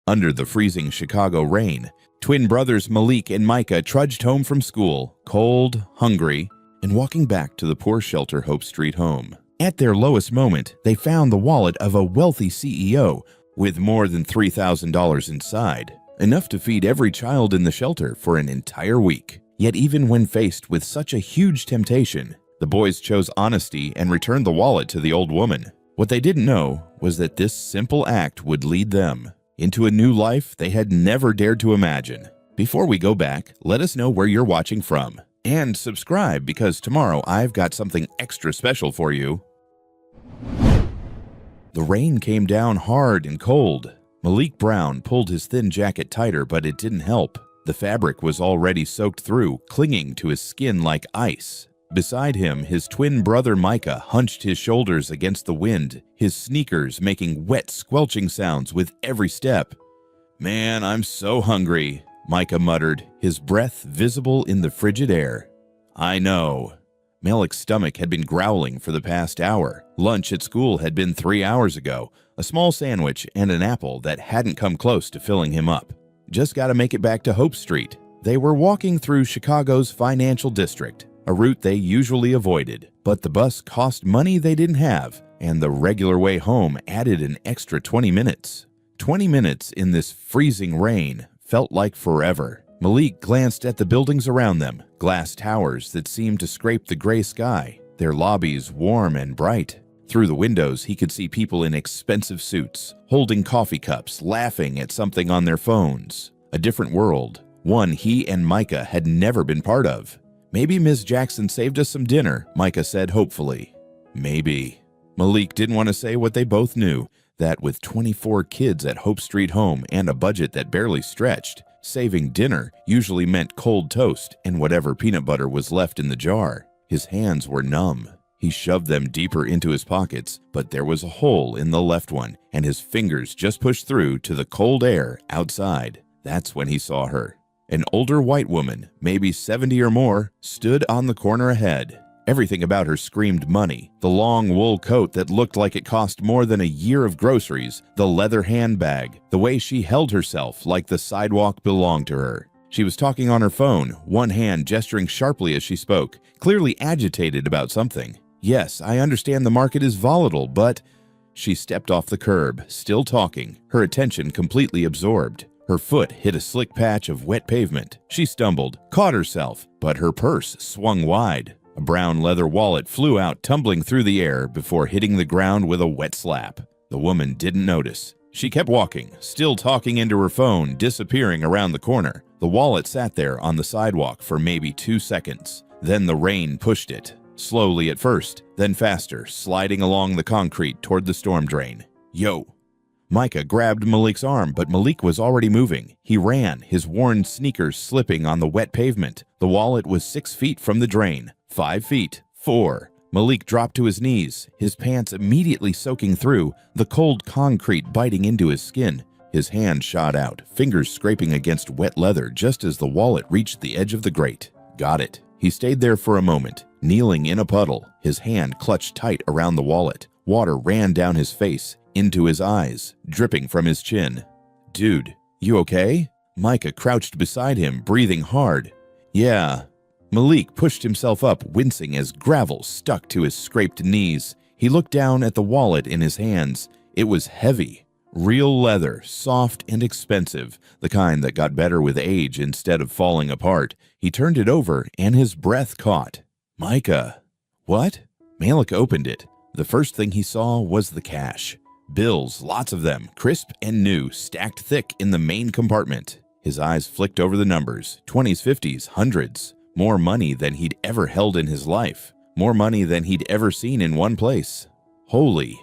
Under the freezing Chicago rain, twin brothers Malik and Micah trudged home from school, cold, hungry, and walking back to the poor shelter Hope Street home. At their lowest moment, they found the wallet of a wealthy CEO with more than $3,000 inside, enough to feed every child in the shelter for an entire week. Yet even when faced with such a huge temptation, the boys chose honesty and returned the wallet to the old woman. What they didn't know was that this simple act would lead them into a new life they had never dared to imagine. Before we go back, let us know where you're watching from. And subscribe, because tomorrow I've got something extra special for you. The rain came down hard and cold. Malik Brown pulled his thin jacket tighter, but it didn't help. The fabric was already soaked through, clinging to his skin like ice. Beside him, his twin brother Micah hunched his shoulders against the wind, his sneakers making wet, squelching sounds with every step. "Man, I'm so hungry," Micah muttered, his breath visible in the frigid air. "I know." Malik's stomach had been growling for the past hour. Lunch at school had been 3 hours ago, a small sandwich and an apple that hadn't come close to filling him up. Just gotta make it back to Hope Street. They were walking through Chicago's financial district, a route they usually avoided, but the bus cost money they didn't have, and the regular way home added an extra 20 minutes. 20 minutes in this freezing rain felt like forever. Malik glanced at the buildings around them, glass towers that seemed to scrape the gray sky, their lobbies warm and bright. Through the windows, he could see people in expensive suits, holding coffee cups, laughing at something on their phones. A different world, one he and Micah had never been part of. "Maybe Ms. Jackson saved us some dinner," Micah said hopefully. Maybe. Malik didn't want to say what they both knew, that with 24 kids at Hope Street home and a budget that barely stretched, saving dinner usually meant cold toast and whatever peanut butter was left in the jar. His hands were numb. He shoved them deeper into his pockets, but there was a hole in the left one, and his fingers just pushed through to the cold air outside. That's when he saw her. An older white woman, maybe 70 or more, stood on the corner ahead. Everything about her screamed money. The long wool coat that looked like it cost more than a year of groceries, the leather handbag, the way she held herself like the sidewalk belonged to her. She was talking on her phone, one hand gesturing sharply as she spoke, clearly agitated about something. "Yes, I understand the market is volatile, but..." She stepped off the curb, still talking, her attention completely absorbed. Her foot hit a slick patch of wet pavement. She stumbled, caught herself, but her purse swung wide. A brown leather wallet flew out, tumbling through the air before hitting the ground with a wet slap. The woman didn't notice. She kept walking, still talking into her phone, disappearing around the corner. The wallet sat there on the sidewalk for maybe 2 seconds. Then the rain pushed it, slowly at first, then faster, sliding along the concrete toward the storm drain. "Yo!" Micah grabbed Malik's arm, but Malik was already moving. He ran, his worn sneakers slipping on the wet pavement. The wallet was 6 feet from the drain. 5 feet. 4. Malik dropped to his knees, his pants immediately soaking through, the cold concrete biting into his skin. His hand shot out, fingers scraping against wet leather just as the wallet reached the edge of the grate. Got it. He stayed there for a moment, kneeling in a puddle, his hand clutched tight around the wallet. Water ran down his face, into his eyes, dripping from his chin. "Dude, you okay?" Micah crouched beside him, breathing hard. "Yeah." Malik pushed himself up, wincing as gravel stuck to his scraped knees. He looked down at the wallet in his hands. It was heavy. Real leather, soft and expensive, the kind that got better with age instead of falling apart. He turned it over and his breath caught. "Micah." "What?" Malik opened it. The first thing he saw was the cash. Bills, lots of them, crisp and new, stacked thick in the main compartment. His eyes flicked over the numbers, 20s, 50s, hundreds. More money than he'd ever held in his life. More money than he'd ever seen in one place. Holy.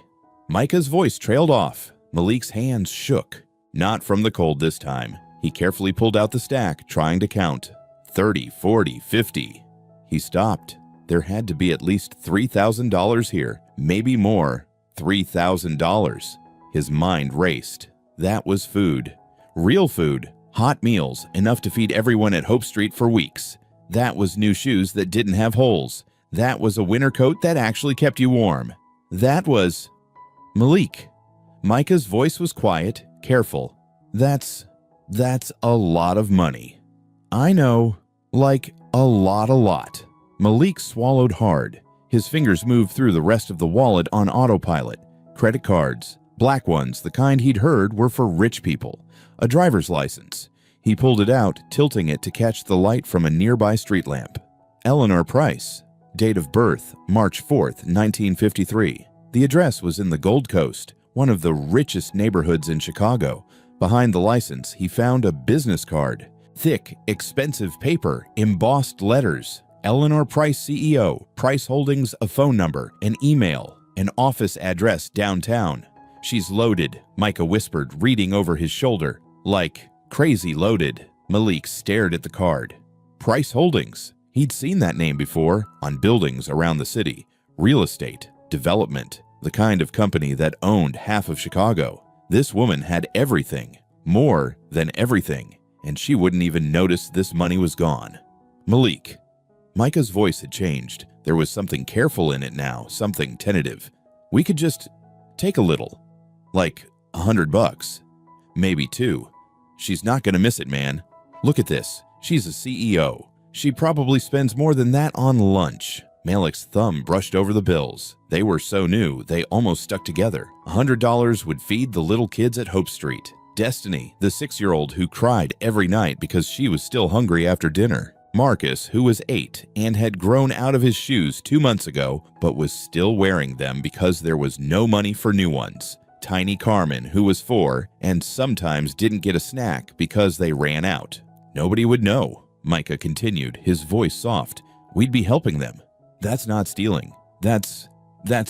Micah's voice trailed off. Malik's hands shook. Not from the cold this time. He carefully pulled out the stack, trying to count. 30, 40, 50. He stopped. There had to be at least $3,000 here, maybe more. $3,000. His mind raced. That was food. Real food. Hot meals, enough to feed everyone at Hope Street for weeks. That was new shoes that didn't have holes. That was a winter coat that actually kept you warm. That was... Malik. Micah's voice was quiet, careful. That's a lot of money. I know, like a lot. Malik swallowed hard. His fingers moved through the rest of the wallet on autopilot. Credit cards, black ones, the kind he'd heard were for rich people. A driver's license. He pulled it out, tilting it to catch the light from a nearby street lamp. Eleanor Price. Date of birth, March 4th, 1953. The address was in the Gold Coast, one of the richest neighborhoods in Chicago. Behind the license, he found a business card. Thick, expensive paper, embossed letters. Eleanor Price CEO, Price Holdings, a phone number, an email, an office address downtown. She's loaded, Micah whispered, reading over his shoulder. Like, crazy loaded. Malik stared at the card. Price Holdings. He'd seen that name before, on buildings around the city. Real estate, development, the kind of company that owned half of Chicago. This woman had everything, more than everything, and she wouldn't even notice this money was gone. Malik. Micah's voice had changed. There was something careful in it now, something tentative. We could just take a little. Like $100. Maybe two. She's not gonna miss it, man. Look at this. She's a CEO. She probably spends more than that on lunch. Malik's thumb brushed over the bills. They were so new, they almost stuck together. $100 would feed the little kids at Hope Street. Destiny, the 6-year-old who cried every night because she was still hungry after dinner. Marcus, who was 8 and had grown out of his shoes 2 months ago, but was still wearing them because there was no money for new ones. Tiny Carmen, who was 4 and sometimes didn't get a snack because they ran out. Nobody would know. Micah continued, his voice soft. We'd be helping them. That's not stealing. That's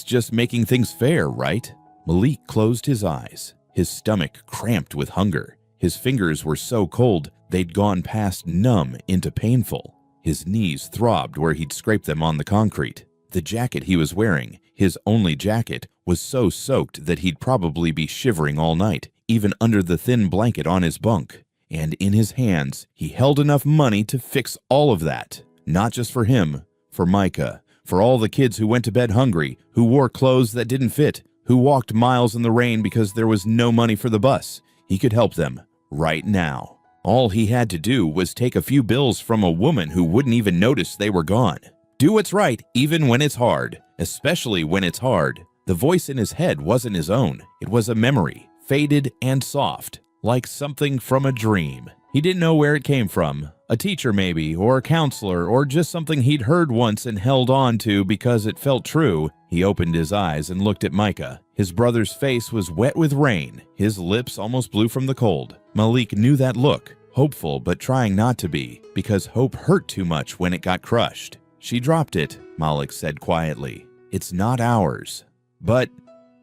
just making things fair, right? Malik closed his eyes. His stomach cramped with hunger. His fingers were so cold, they'd gone past numb into painful. His knees throbbed where he'd scraped them on the concrete. The jacket he was wearing, his only jacket, was so soaked that he'd probably be shivering all night, even under the thin blanket on his bunk. And in his hands, he held enough money to fix all of that. Not just for him, for Micah, for all the kids who went to bed hungry, who wore clothes that didn't fit, who walked miles in the rain because there was no money for the bus. He could help them right now. All he had to do was take a few bills from a woman who wouldn't even notice they were gone. Do what's right even when it's hard, especially when it's hard. The voice in his head wasn't his own. It was a memory, faded and soft, like something from a dream. He didn't know where it came from. A teacher maybe, or a counselor, or just something he'd heard once and held on to because it felt true. He opened his eyes and looked at Micah. His brother's face was wet with rain. His lips almost blew from the cold. Malik knew that look, hopeful but trying not to be, because hope hurt too much when it got crushed. She dropped it, Malik said quietly. It's not ours. But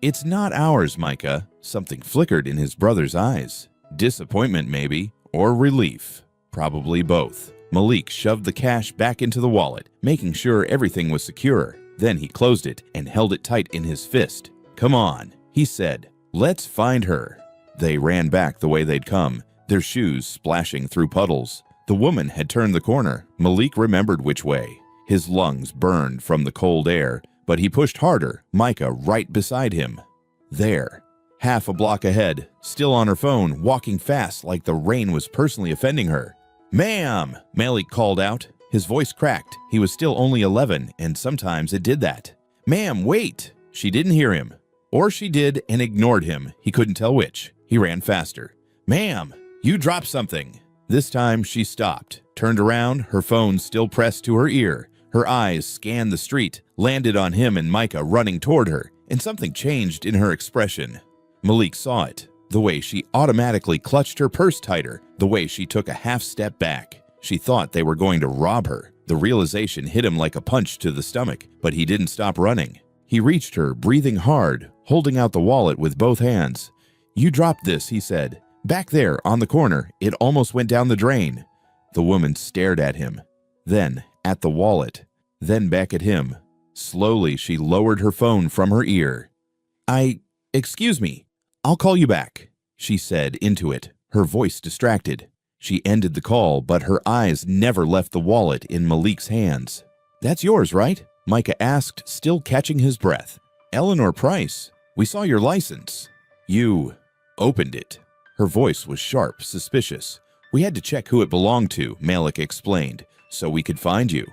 it's not ours, Micah. Something flickered in his brother's eyes. Disappointment maybe, or relief. Probably both. Malik shoved the cash back into the wallet, making sure everything was secure. Then he closed it and held it tight in his fist. Come on, he said. Let's find her. They ran back the way they'd come, their shoes splashing through puddles. The woman had turned the corner. Malik remembered which way. His lungs burned from the cold air, but he pushed harder, Micah right beside him. There. Half a block ahead, still on her phone, walking fast like the rain was personally offending her. Ma'am, Malik called out. His voice cracked. He was still only 11, and sometimes it did that. Ma'am, wait! She didn't hear him. Or she did and ignored him. He couldn't tell which. He ran faster. Ma'am, you dropped something. This time she stopped, turned around, her phone still pressed to her ear. Her eyes scanned the street, landed on him and Micah running toward her, and something changed in her expression. Malik saw it, the way she automatically clutched her purse tighter, the way she took a half step back. She thought they were going to rob her. The realization hit him like a punch to the stomach, but he didn't stop running. He reached her, breathing hard, holding out the wallet with both hands. You dropped this, he said. Back there, on the corner. It almost went down the drain. The woman stared at him, then at the wallet, then back at him. Slowly, she lowered her phone from her ear. Excuse me. I'll call you back, she said into it, her voice distracted. She ended the call, but her eyes never left the wallet in Malik's hands. That's yours, right? Micah asked, still catching his breath. Eleanor Price, we saw your license. You opened it. Her voice was sharp, suspicious. "We had to check who it belonged to," Malik explained, "so we could find you."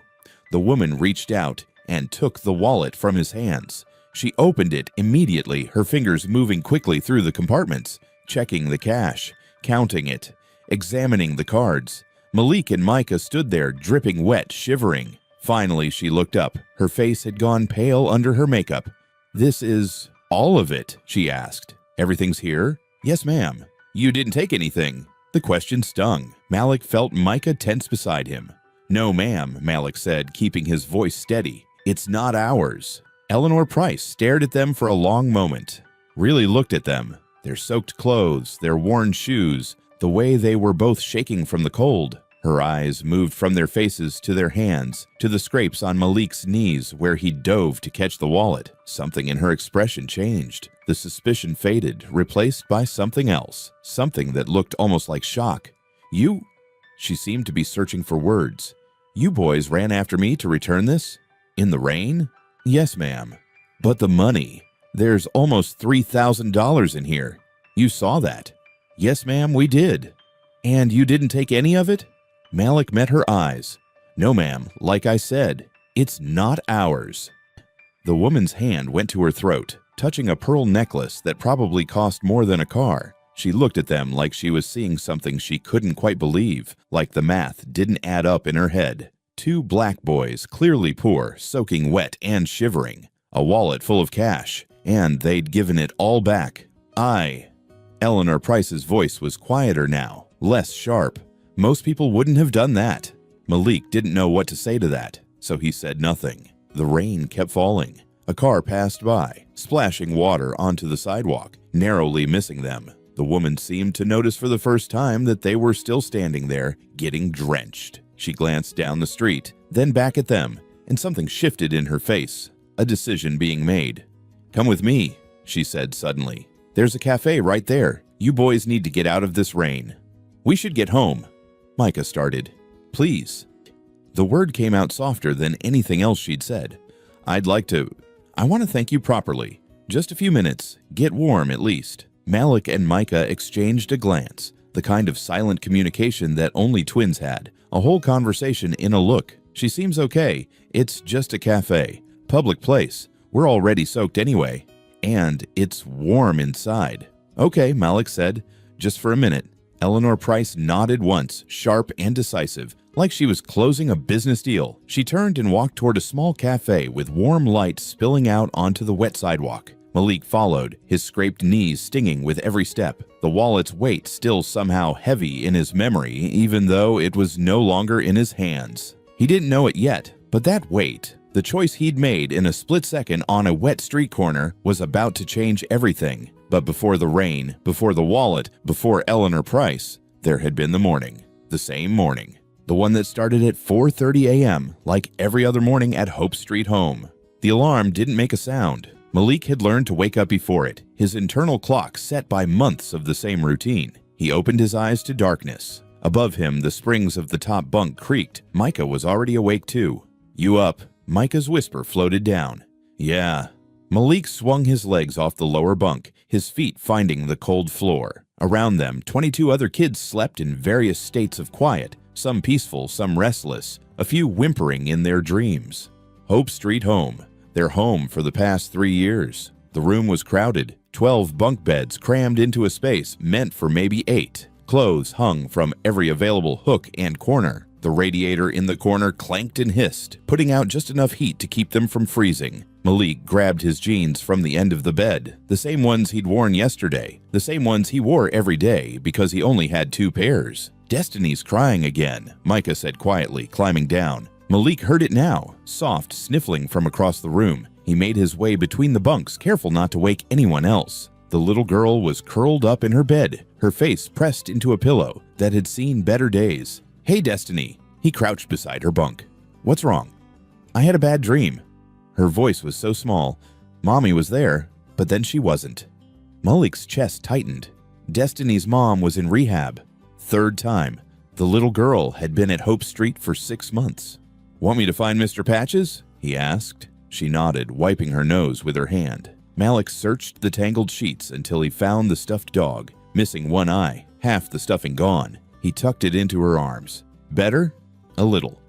The woman reached out and took the wallet from his hands. She opened it immediately, her fingers moving quickly through the compartments, checking the cash, counting it, examining the cards. Malik and Micah stood there, dripping wet, shivering. Finally, she looked up. Her face had gone pale under her makeup. "This is all of it?" she asked. "Everything's here?" "Yes, ma'am." "You didn't take anything?" The question stung. Malik felt Micah tense beside him. "No, ma'am," Malik said, keeping his voice steady. "It's not ours." Eleanor Price stared at them for a long moment, really looked at them. Their soaked clothes, their worn shoes, the way they were both shaking from the cold. Her eyes moved from their faces to their hands, to the scrapes on Malik's knees where he dove to catch the wallet. Something in her expression changed. The suspicion faded, replaced by something else, something that looked almost like shock. "You?" She seemed to be searching for words. "You boys ran after me to return this? In the rain?" "Yes, ma'am." "But the money. There's almost $3,000 in here. You saw that?" "Yes, ma'am, we did." "And you didn't take any of it?" Malik met her eyes. "No, ma'am, like I said, it's not ours." The woman's hand went to her throat, touching a pearl necklace that probably cost more than a car. She looked at them like she was seeing something she couldn't quite believe, like the math didn't add up in her head. Two black boys, clearly poor, soaking wet and shivering. A wallet full of cash, and they'd given it all back. Eleanor Price's voice was quieter now, less sharp. Most people wouldn't have done that. Malik didn't know what to say to that, so he said nothing. The rain kept falling. A car passed by, splashing water onto the sidewalk, narrowly missing them. The woman seemed to notice for the first time that they were still standing there, getting drenched. She glanced down the street, then back at them, and something shifted in her face. A decision being made. "Come with me," she said suddenly. "There's a cafe right there. You boys need to get out of this rain." "We should get home." Micah started. "Please." The word came out softer than anything else she'd said. I want to thank you properly. Just a few minutes. Get warm at least." Malik and Micah exchanged a glance, the kind of silent communication that only twins had. A whole conversation in a look. "She seems okay. It's just a cafe. Public place. We're already soaked anyway. And it's warm inside." "Okay," Malik said. "Just for a minute." Eleanor Price nodded once, sharp and decisive, like she was closing a business deal. She turned and walked toward a small cafe with warm light spilling out onto the wet sidewalk. Malik followed, his scraped knees stinging with every step, the wallet's weight still somehow heavy in his memory, even though it was no longer in his hands. He didn't know it yet, but that weight, the choice he'd made in a split second on a wet street corner, was about to change everything. But before the rain, before the wallet, before Eleanor Price, there had been the morning. The same morning. The one that started at 4:30 a.m., like every other morning at Hope Street home. The alarm didn't make a sound. Malik had learned to wake up before it, his internal clock set by months of the same routine. He opened his eyes to darkness. Above him, the springs of the top bunk creaked. Micah was already awake too. "You up?" Micah's whisper floated down. "Yeah." Malik swung his legs off the lower bunk, his feet finding the cold floor. Around them, 22 other kids slept in various states of quiet, some peaceful, some restless, a few whimpering in their dreams. Hope Street home, their home for the past 3 years. The room was crowded, 12 bunk beds crammed into a space meant for maybe 8. Clothes hung from every available hook and corner. The radiator in the corner clanked and hissed, putting out just enough heat to keep them from freezing. Malik grabbed his jeans from the end of the bed, the same ones he'd worn yesterday, the same ones he wore every day because he only had 2 pairs. "Destiny's crying again," Micah said quietly, climbing down. Malik heard it now, soft sniffling from across the room. He made his way between the bunks, careful not to wake anyone else. The little girl was curled up in her bed, her face pressed into a pillow that had seen better days. "Hey, Destiny." He crouched beside her bunk. "What's wrong?" "I had a bad dream." Her voice was so small. Mommy was there, but then she wasn't. Malik's chest tightened. Destiny's mom was in rehab. 3rd time. The little girl had been at Hope Street for 6 months. "Want me to find Mr. Patches?" he asked. She nodded, wiping her nose with her hand. Malik searched the tangled sheets until he found the stuffed dog, missing one eye, half the stuffing gone. He tucked it into her arms. Better? A little.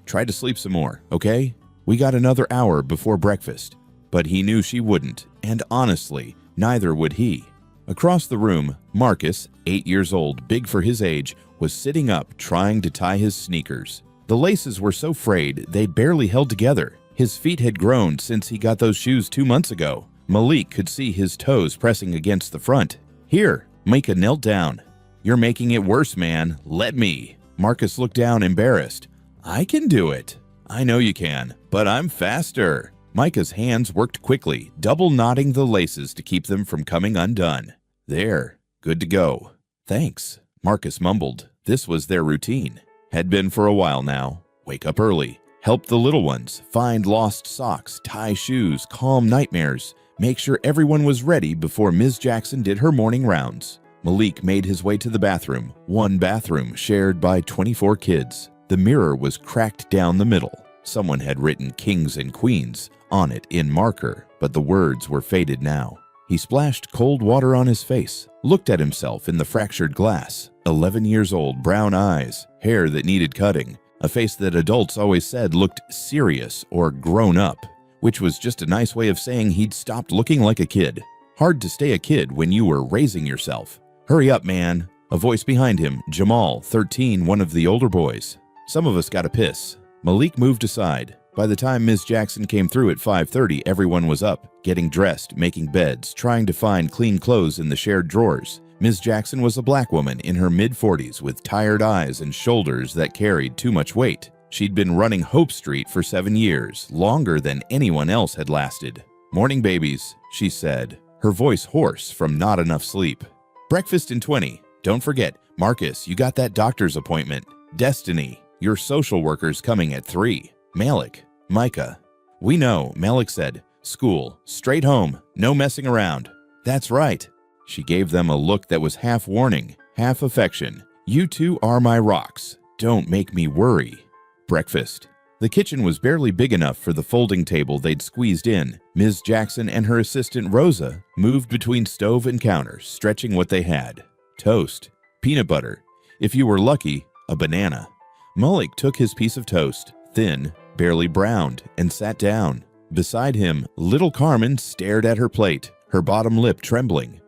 Try to sleep some more, okay? We got another hour before breakfast. But he knew she wouldn't, and honestly, neither would he. Across the room, Marcus, 8 years old, big for his age, was sitting up trying to tie his sneakers. The laces were so frayed they barely held together. His feet had grown since he got those shoes 2 months ago. Malik could see his toes pressing against the front. Here, Micah knelt down. You're making it worse, man. Let me. Marcus looked down, embarrassed. I can do it. I know you can, but I'm faster. Micah's hands worked quickly, double knotting the laces to keep them from coming undone. There, good to go. Thanks, Marcus mumbled. This was their routine. Had been for a while now. Wake up early, help the little ones, find lost socks, tie shoes, calm nightmares, make sure everyone was ready before Ms. Jackson did her morning rounds. Malik made his way to the bathroom, one bathroom shared by 24 kids. The mirror was cracked down the middle. Someone had written kings and queens on it in marker, but the words were faded now. He splashed cold water on his face, looked at himself in the fractured glass. 11 years old, brown eyes, hair that needed cutting, a face that adults always said looked serious or grown up, which was just a nice way of saying he'd stopped looking like a kid. Hard to stay a kid when you were raising yourself. Hurry up, man. A voice behind him, Jamal, 13, one of the older boys. Some of us gotta piss. Malik moved aside. By the time Ms. Jackson came through at 5:30, everyone was up, getting dressed, making beds, trying to find clean clothes in the shared drawers. Ms. Jackson was a black woman in her mid-40s with tired eyes and shoulders that carried too much weight. She'd been running Hope Street for 7 years, longer than anyone else had lasted. Morning, babies, she said, her voice hoarse from not enough sleep. Breakfast in 20. Don't forget, Marcus, you got that doctor's appointment. Destiny, your social worker's coming at 3. Malik, Micah. We know, Malik said. School, straight home, no messing around. That's right. She gave them a look that was half warning, half affection. You two are my rocks. Don't make me worry. Breakfast. The kitchen was barely big enough for the folding table they'd squeezed in. Ms. Jackson and her assistant Rosa moved between stove and counter, stretching what they had. Toast, peanut butter, if you were lucky, a banana. Malik took his piece of toast, thin, barely browned, and sat down. Beside him, little Carmen stared at her plate, her bottom lip trembling.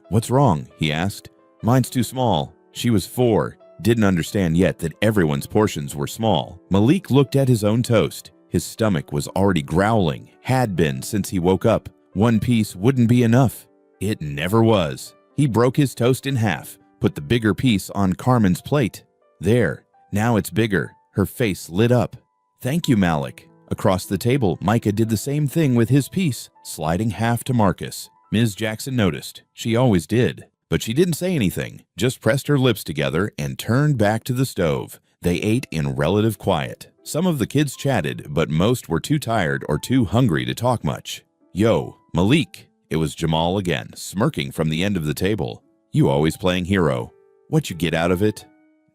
What's wrong? He asked. Mine's too small. She was 4, didn't understand yet that everyone's portions were small. Malik looked at his own toast. His stomach was already growling, had been since he woke up. One piece wouldn't be enough. It never was. He broke his toast in half, put the bigger piece on Carmen's plate. There, now it's bigger. Her face lit up. Thank you, Malik. Across the table, Micah did the same thing with his piece, sliding half to Marcus. Ms. Jackson noticed. She always did. But she didn't say anything, just pressed her lips together and turned back to the stove. They ate in relative quiet. Some of the kids chatted, but most were too tired or too hungry to talk much. Yo, Malik. It was Jamal again, smirking from the end of the table. You always playing hero. What you get out of it?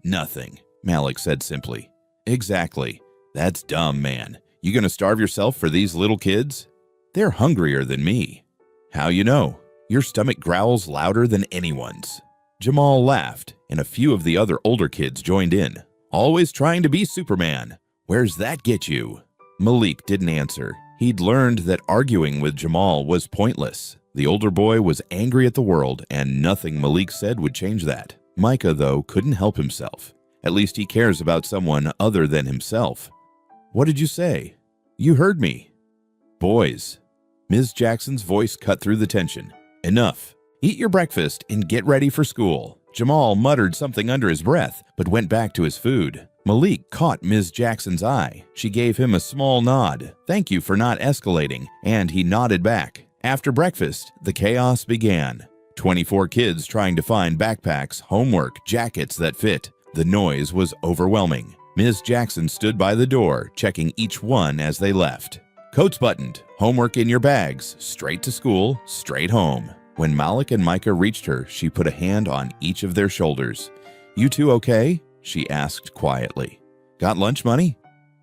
Nothing, Malik said simply. Exactly. That's dumb, man. You gonna starve yourself for these little kids? They're hungrier than me. How you know? Your stomach growls louder than anyone's. Jamal laughed, and a few of the other older kids joined in. Always trying to be Superman. Where's that get you? Malik didn't answer. He'd learned that arguing with Jamal was pointless. The older boy was angry at the world, and nothing Malik said would change that. Micah, though, couldn't help himself. At least he cares about someone other than himself. What did you say? You heard me. Boys. Ms. Jackson's voice cut through the tension. Enough. Eat your breakfast and get ready for school. Jamal muttered something under his breath, but went back to his food. Malik caught Ms. Jackson's eye. She gave him a small nod. Thank you for not escalating, and he nodded back. After breakfast, the chaos began. 24 kids trying to find backpacks, homework, jackets that fit. The noise was overwhelming. Ms. Jackson stood by the door, checking each one as they left. Coats buttoned, homework in your bags, straight to school, straight home. When Malik and Micah reached her, she put a hand on each of their shoulders. You two okay? She asked quietly. Got lunch money?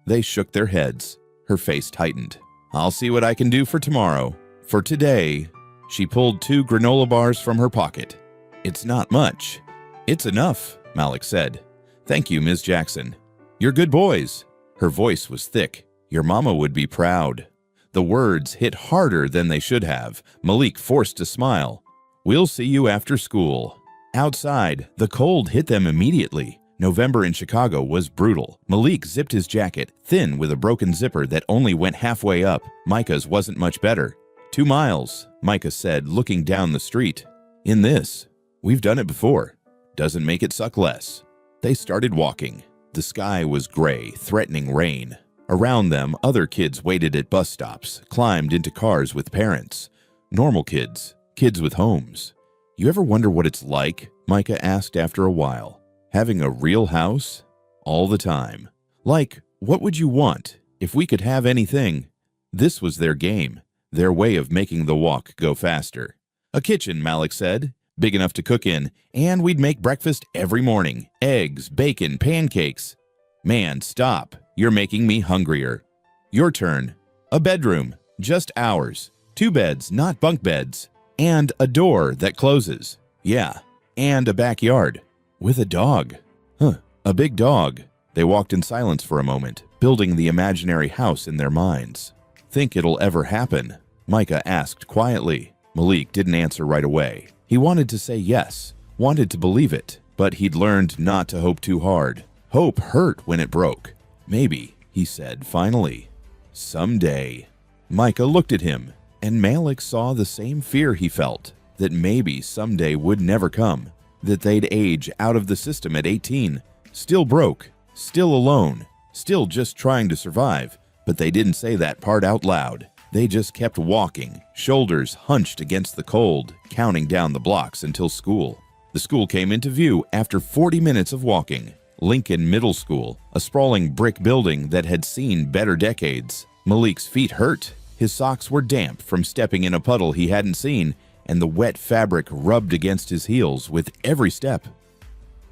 They shook their heads. Her face tightened. I'll see what I can do for tomorrow. For today, she pulled 2 granola bars from her pocket. It's not much." "It's enough," Malik said. "Thank you, Ms. Jackson. You're good boys." Her voice was thick. "Your mama would be proud." The words hit harder than they should have. Malik forced a smile. "We'll see you after school." Outside, the cold hit them immediately. November in Chicago was brutal. Malik zipped his jacket, thin with a broken zipper that only went halfway up. Micah's wasn't much better. 2 miles, Micah said, looking down the street. "In this. We've done it before. Doesn't make it suck less." They started walking. The sky was gray, threatening rain. Around them, other kids waited at bus stops, climbed into cars with parents. Normal kids, kids with homes. "You ever wonder what it's like?" Micah asked after a while. "Having a real house? All the time. Like, what would you want if we could have anything?" This was their game, their way of making the walk go faster. "A kitchen," Malik said, "big enough to cook in, and we'd make breakfast every morning. Eggs, bacon, pancakes." "Man, stop. You're making me hungrier." "Your turn." "A bedroom, just ours. 2 beds, not bunk beds. And a door that closes." "Yeah, and a backyard. With a dog." "Huh, a big dog." They walked in silence for a moment, building the imaginary house in their minds. "Think it'll ever happen?" Micah asked quietly. Malik didn't answer right away. He wanted to say yes, wanted to believe it, but he'd learned not to hope too hard. Hope hurt when it broke. "Maybe," he said finally. "Someday." Micah looked at him, and Malik saw the same fear he felt, that maybe someday would never come, that they'd age out of the system at 18, still broke, still alone, still just trying to survive, but they didn't say that part out loud. They just kept walking, shoulders hunched against the cold, counting down the blocks until school. The school came into view after 40 minutes of walking. Lincoln Middle School, a sprawling brick building that had seen better decades. Malik's feet hurt. His socks were damp from stepping in a puddle he hadn't seen, and the wet fabric rubbed against his heels with every step.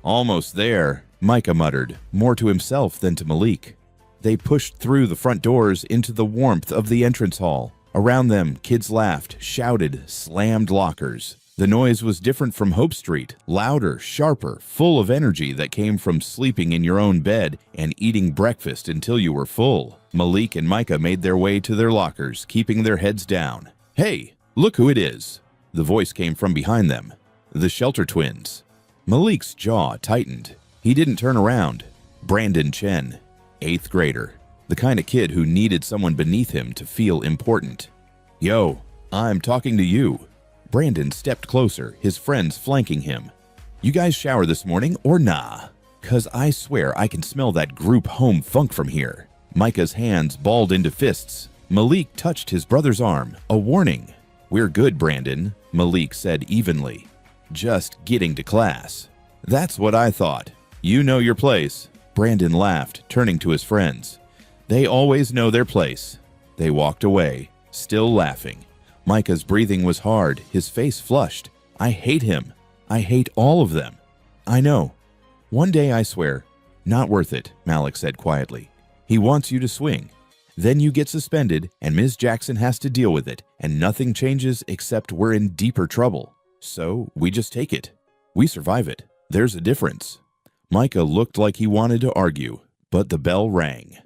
"Almost there," Micah muttered, more to himself than to Malik. They pushed through the front doors into the warmth of the entrance hall. Around them, kids laughed, shouted, slammed lockers. The noise was different from Hope Street, louder, sharper, full of energy that came from sleeping in your own bed and eating breakfast until you were full. Malik and Micah made their way to their lockers, keeping their heads down. "Hey, look who it is!" The voice came from behind them. The Shelter twins. Malik's jaw tightened. He didn't turn around. Brandon Chen, 8th grader. The kind of kid who needed someone beneath him to feel important. "Yo, I'm talking to you." Brandon stepped closer, his friends flanking him. "You guys shower this morning or nah? 'Cause I swear I can smell that group home funk from here." Micah's hands balled into fists. Malik touched his brother's arm, a warning. "We're good, Brandon," Malik said evenly. "Just getting to class." "That's what I thought. You know your place." Brandon laughed, turning to his friends. "They always know their place." They walked away, still laughing. Micah's breathing was hard, his face flushed. "I hate him. I hate all of them." "I know. One day, I swear." "Not worth it," Malik said quietly. "He wants you to swing. Then you get suspended, and Ms. Jackson has to deal with it, and nothing changes except we're in deeper trouble. So we just take it. We survive it. There's a difference." Micah looked like he wanted to argue, but the bell rang.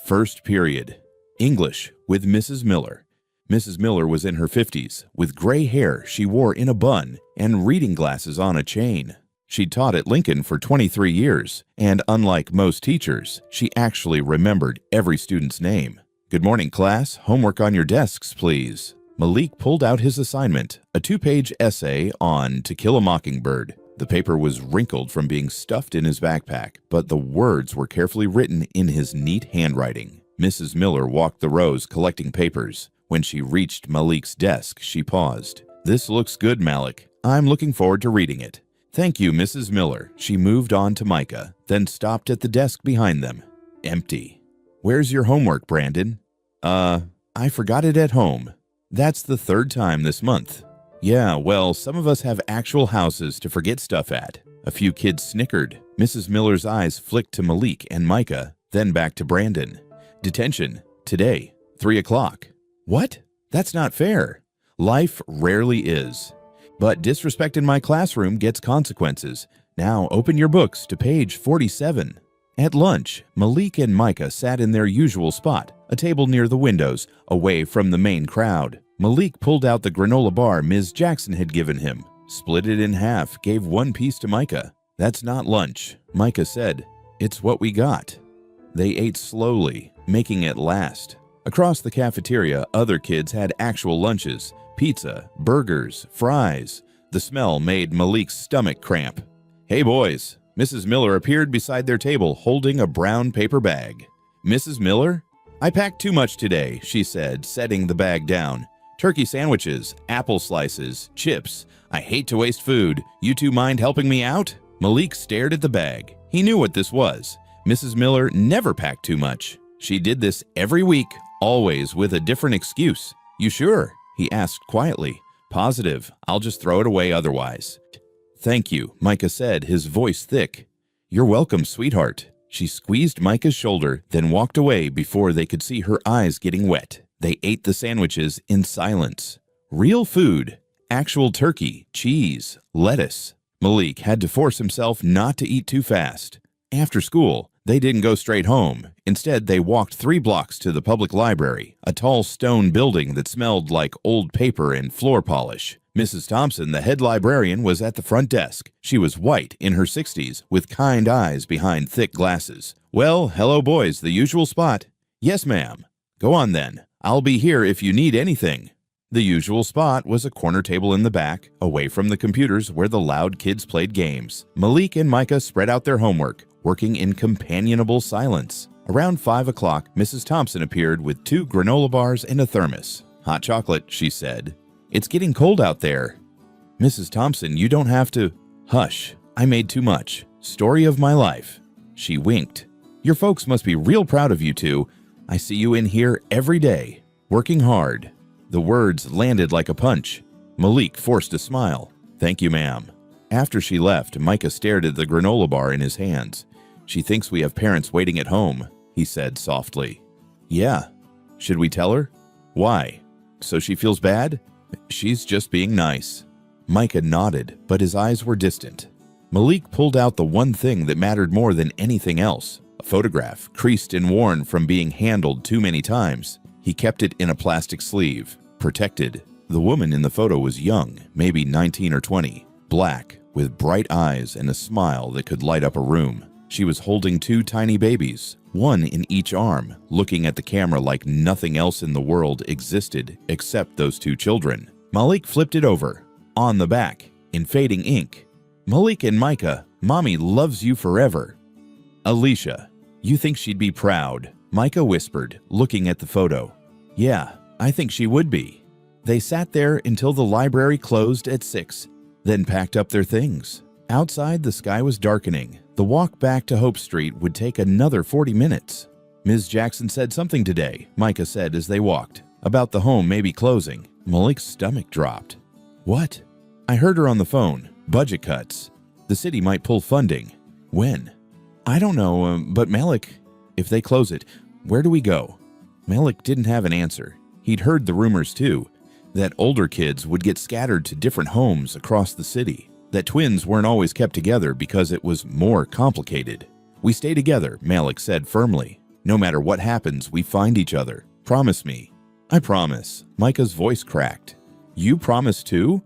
First period. English with Mrs. Miller. Mrs. Miller was in her 50s, with gray hair she wore in a bun and reading glasses on a chain. She taught at Lincoln for 23 years, and unlike most teachers, she actually remembered every student's name. "Good morning, class. Homework on your desks, please." Malik pulled out his assignment, a 2-page essay on To Kill a Mockingbird. The paper was wrinkled from being stuffed in his backpack, but the words were carefully written in his neat handwriting. Mrs. Miller walked the rows collecting papers. When she reached Malik's desk, she paused. "This looks good, Malik. I'm looking forward to reading it." "Thank you, Mrs. Miller." She moved on to Micah, then stopped at the desk behind them. Empty. "Where's your homework, Brandon?" I forgot it at home." "That's the 3rd time this month." "Yeah, well, some of us have actual houses to forget stuff at." A few kids snickered. Mrs. Miller's eyes flicked to Malik and Micah, then back to Brandon. "Detention. Today. 3 o'clock. "What? That's not fair." "Life rarely is. But disrespect in my classroom gets consequences. Now open your books to page 47. At lunch, Malik and Micah sat in their usual spot, a table near the windows, away from the main crowd. Malik pulled out the granola bar Ms. Jackson had given him, split it in half, gave one piece to Micah. "That's not lunch," Micah said. "It's what we got." They ate slowly, making it last. Across the cafeteria, other kids had actual lunches: pizza, burgers, fries. The smell made Malik's stomach cramp. "Hey boys," Mrs. Miller appeared beside their table holding a brown paper bag. "Mrs. Miller? I packed too much today," she said, setting the bag down. "Turkey sandwiches, apple slices, chips. I hate to waste food. You two mind helping me out?" Malik stared at the bag. He knew what this was. Mrs. Miller never packed too much. She did this every week, always with a different excuse. "You sure?" he asked quietly. "Positive. I'll just throw it away otherwise." "Thank you," Micah said, his voice thick. "You're welcome, sweetheart." She squeezed Micah's shoulder, then walked away before they could see her eyes getting wet. They ate the sandwiches in silence. Real food. Actual turkey, cheese, lettuce. Malik had to force himself not to eat too fast. After school, they didn't go straight home. Instead, they walked 3 blocks to the public library, a tall stone building that smelled like old paper and floor polish. Mrs. Thompson, the head librarian, was at the front desk. She was white, in her 60s, with kind eyes behind thick glasses. "Well, hello boys, the usual spot." "Yes, ma'am." "Go on then. I'll be here if you need anything." The usual spot was a corner table in the back, away from the computers where the loud kids played games. Malik and Micah spread out their homework, working in companionable silence. Around 5 o'clock, Mrs. Thompson appeared with 2 granola bars and a thermos. "Hot chocolate," she said. "It's getting cold out there." "Mrs. Thompson, you don't have to—" "Hush, I made too much. Story of my life." She winked. "Your folks must be real proud of you two. I see you in here every day, working hard." The words landed like a punch. Malik forced a smile. "Thank you, ma'am." After she left, Micah stared at the granola bar in his hands. "She thinks we have parents waiting at home," he said softly. "Yeah. Should we tell her?" "Why? So she feels bad?" "She's just being nice." Micah nodded, but his eyes were distant. Malik pulled out the one thing that mattered more than anything else, a photograph, creased and worn from being handled too many times. He kept it in a plastic sleeve, protected. The woman in the photo was young, maybe 19 or 20, black, with bright eyes and a smile that could light up a room. She was holding 2 tiny babies, one in each arm, looking at the camera like nothing else in the world existed except those 2 children. Malik flipped it over. On the back, in fading ink, "Malik and Micah, Mommy loves you forever." "Alicia, you think she'd be proud?" Micah whispered, looking at the photo. "Yeah, I think she would be." They sat there until the library closed at 6, then packed up their things. Outside, the sky was darkening. The walk back to Hope Street would take another 40 minutes. "Ms. Jackson said something today," Micah said as they walked, "about the home maybe closing." Malik's stomach dropped. "What?" "I heard her on the phone. Budget cuts. The city might pull funding." "When?" "I don't know, but Malik, if they close it, where do we go?" Malik didn't have an answer. He'd heard the rumors too, that older kids would get scattered to different homes across the city, that twins weren't always kept together because it was more complicated. "We stay together," Malik said firmly. "No matter what happens, we find each other. Promise me." "I promise." Micah's voice cracked. "You promise too?"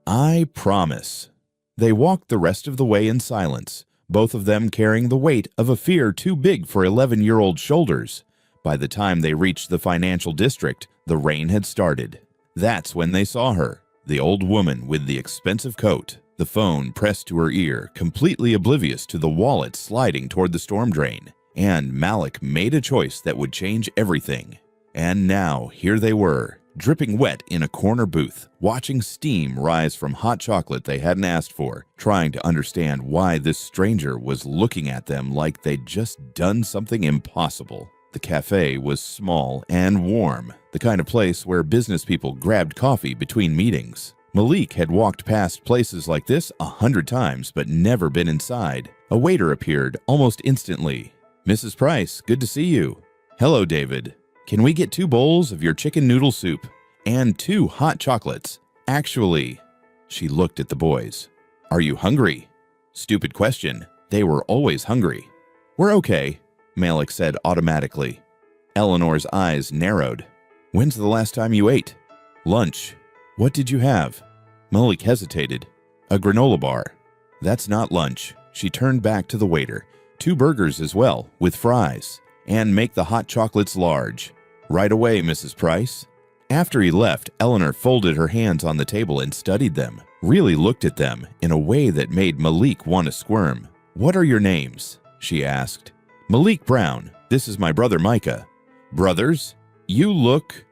"I promise." They walked the rest of the way in silence, both of them carrying the weight of a fear too big for 11-year-old shoulders. By the time they reached the financial district, the rain had started. That's when they saw her, the old woman with the expensive coat, the phone pressed to her ear, completely oblivious to the wallet sliding toward the storm drain. And Malik made a choice that would change everything. And now, here they were, dripping wet in a corner booth, watching steam rise from hot chocolate they hadn't asked for, trying to understand why this stranger was looking at them like they'd just done something impossible. The cafe was small and warm, the kind of place where business people grabbed coffee between meetings. Malik had walked past places like this 100 times, but never been inside. A waiter appeared almost instantly. "Mrs. Price, good to see you." "Hello, David. Can we get 2 bowls of your chicken noodle soup? And 2 hot chocolates. Actually," She looked at the boys. Are you hungry? Stupid question. They were always hungry. We're okay, Malik said automatically. Eleanor's eyes narrowed. When's the last time you ate? Lunch. What did you have? Malik hesitated. A granola bar. That's not lunch. She turned back to the waiter. 2 burgers as well, with fries. And make the hot chocolates large. Right away, Mrs. Price. After he left, Eleanor folded her hands on the table and studied them, really looked at them in a way that made Malik want to squirm. What are your names? She asked. Malik Brown. This is my brother Micah. Brothers? You look...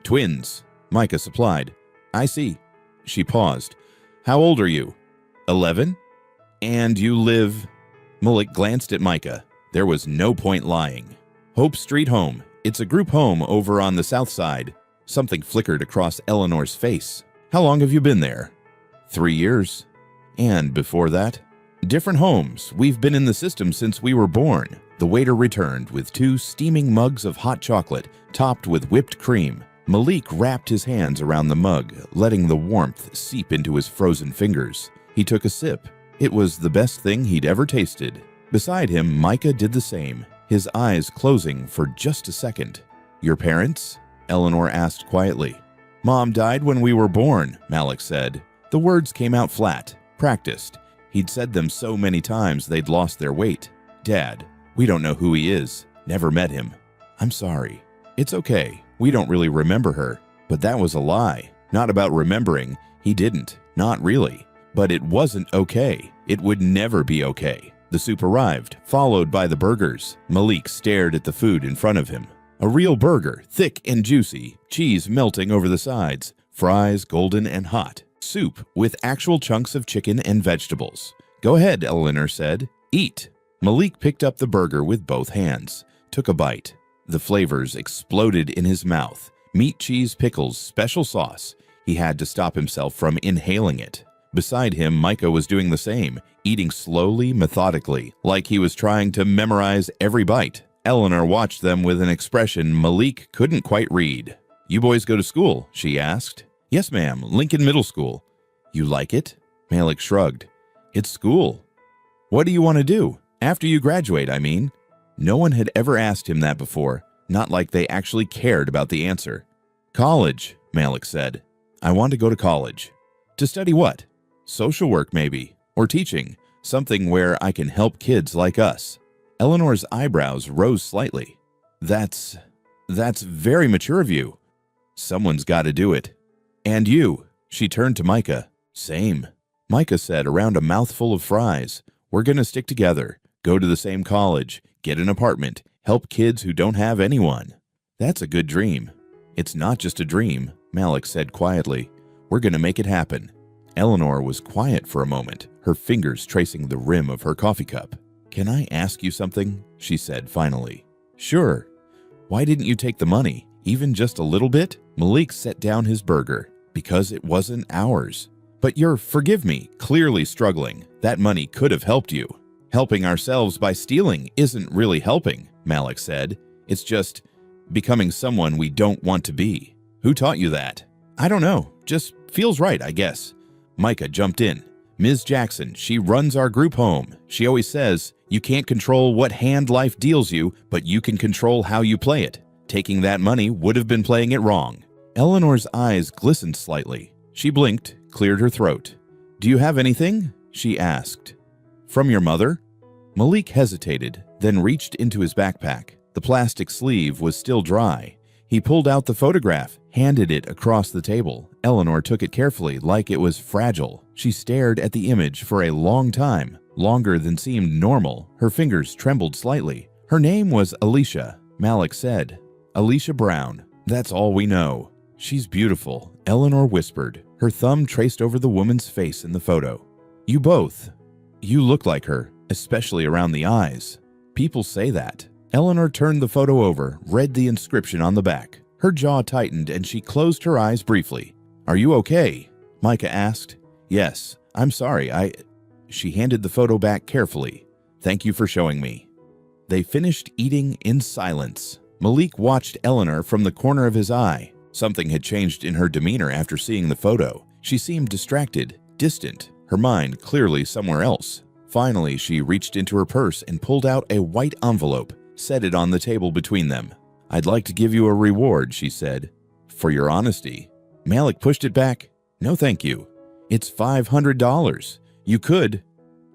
Twins, Micah supplied. I see. She paused. How old are you? 11? And you live... Malik glanced at Micah. There was no point lying. Hope Street Home. It's a group home over on the south side. Something flickered across Eleanor's face. How long have you been there? 3 years. And before that? Different homes. We've been in the system since we were born. The waiter returned with 2 steaming mugs of hot chocolate, topped with whipped cream. Malik wrapped his hands around the mug, letting the warmth seep into his frozen fingers. He took a sip. It was the best thing he'd ever tasted. Beside him, Micah did the same, his eyes closing for just a second. Your parents? Eleanor asked quietly. Mom died when we were born, Malik said. The words came out flat, practiced. He'd said them so many times they'd lost their weight. Dad, we don't know who he is. Never met him. I'm sorry. It's okay. We don't really remember her. But that was a lie. Not about remembering. He didn't. Not really. But it wasn't okay. It would never be okay. The soup arrived, followed by the burgers. Malik stared at the food in front of him. A real burger, thick and juicy, cheese melting over the sides, fries golden and hot, soup with actual chunks of chicken and vegetables. Go ahead, Eleanor said. Eat. Malik picked up the burger with both hands, took a bite. The flavors exploded in his mouth. Meat, cheese, pickles, special sauce. He had to stop himself from inhaling it. Beside him, Micah was doing the same, eating slowly, methodically, like he was trying to memorize every bite. Eleanor watched them with an expression Malik couldn't quite read. You boys go to school? She asked. Yes, ma'am. Lincoln Middle School. You like it? Malik shrugged. It's school. What do you want to do? After you graduate, I mean. No one had ever asked him that before, not like they actually cared about the answer. College, Malik said. I want to go to college. To study what? Social work, maybe. Or teaching. Something where I can help kids like us. Eleanor's eyebrows rose slightly. That's very mature of you. Someone's got to do it. And you? She turned to Micah. Same. Micah said around a mouthful of fries. We're gonna stick together, go to the same college, get an apartment, help kids who don't have anyone. That's a good dream. It's not just a dream, Malik said quietly. We're gonna make it happen. Eleanor was quiet for a moment, her fingers tracing the rim of her coffee cup. Can I ask you something? She said finally. Sure. Why didn't you take the money, even just a little bit? Malik set down his burger. Because it wasn't ours. But you're, forgive me, clearly struggling. That money could have helped you. Helping ourselves by stealing isn't really helping, Malik said. It's just becoming someone we don't want to be. Who taught you that? I don't know. Just feels right, I guess. Micah jumped in. Ms. Jackson, she runs our group home. She always says, you can't control what hand life deals you, but you can control how you play it. Taking that money would have been playing it wrong. Eleanor's eyes glistened slightly. She blinked, cleared her throat. Do you have anything? She asked. From your mother? Malik hesitated, then reached into his backpack. The plastic sleeve was still dry. He pulled out the photograph, handed it across the table. Eleanor took it carefully, like it was fragile. She stared at the image for a long time, longer than seemed normal. Her fingers trembled slightly. Her name was Alicia, Malik said. Alicia Brown. That's all we know. She's beautiful, Eleanor whispered. Her thumb traced over the woman's face in the photo. You both. You look like her, especially around the eyes. People say that. Eleanor turned the photo over, read the inscription on the back. Her jaw tightened and she closed her eyes briefly. Are you okay? Micah asked. Yes, I'm sorry, She handed the photo back carefully. Thank you for showing me. They finished eating in silence. Malik watched Eleanor from the corner of his eye. Something had changed in her demeanor after seeing the photo. She seemed distracted, distant, her mind clearly somewhere else. Finally, she reached into her purse and pulled out a white envelope, set it on the table between them. "I'd like to give you a reward," she said, "for your honesty." Malik pushed it back. "No, thank you. It's $500. You could."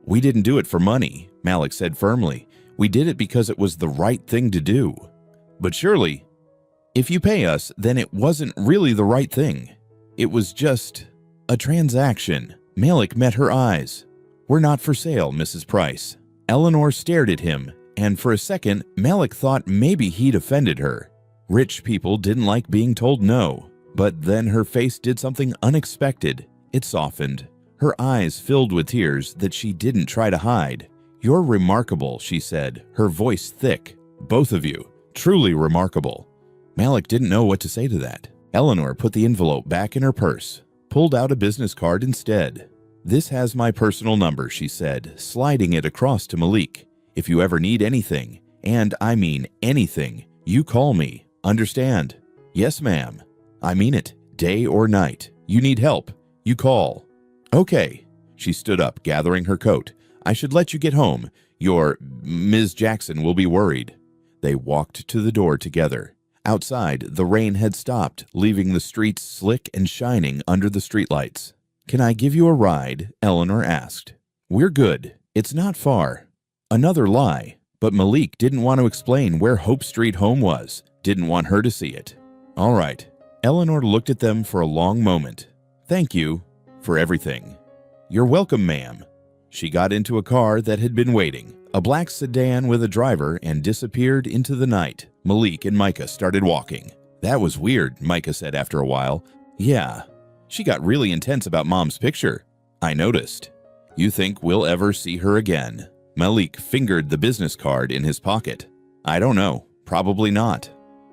"We didn't do it for money," Malik said firmly. "We did it because it was the right thing to do." "But surely, if you pay us, then it wasn't really the right thing. It was just a transaction." Malik met her eyes. "We're not for sale, Mrs. Price." Eleanor stared at him, and for a second, Malik thought maybe he'd offended her. Rich people didn't like being told no, but then her face did something unexpected. It softened. Her eyes filled with tears that she didn't try to hide. "You're remarkable," she said, her voice thick. "Both of you. Truly remarkable." Malik didn't know what to say to that. Eleanor put the envelope back in her purse, pulled out a business card instead. "This has my personal number," she said, sliding it across to Malik. "If you ever need anything, and I mean anything, you call me. Understand?" "Yes, ma'am." "I mean it, day or night. You need help, you call." "Okay." She stood up, gathering her coat. "I should let you get home. Your Ms. Jackson will be worried." They walked to the door together. Outside, the rain had stopped, leaving the streets slick and shining under the streetlights. "Can I give you a ride?" Eleanor asked. "We're good. It's not far." Another lie, but Malik didn't want to explain where Hope Street home was, didn't want her to see it. "All right." Eleanor looked at them for a long moment. "Thank you for everything." "You're welcome, ma'am." She got into a car that had been waiting, a black sedan with a driver, and disappeared into the night. Malik and Micah started walking. "That was weird," Micah said after a while. "Yeah. She got really intense about Mom's picture. I noticed." "You think we'll ever see her again?" Malik fingered the business card in his pocket. "I don't know. Probably not."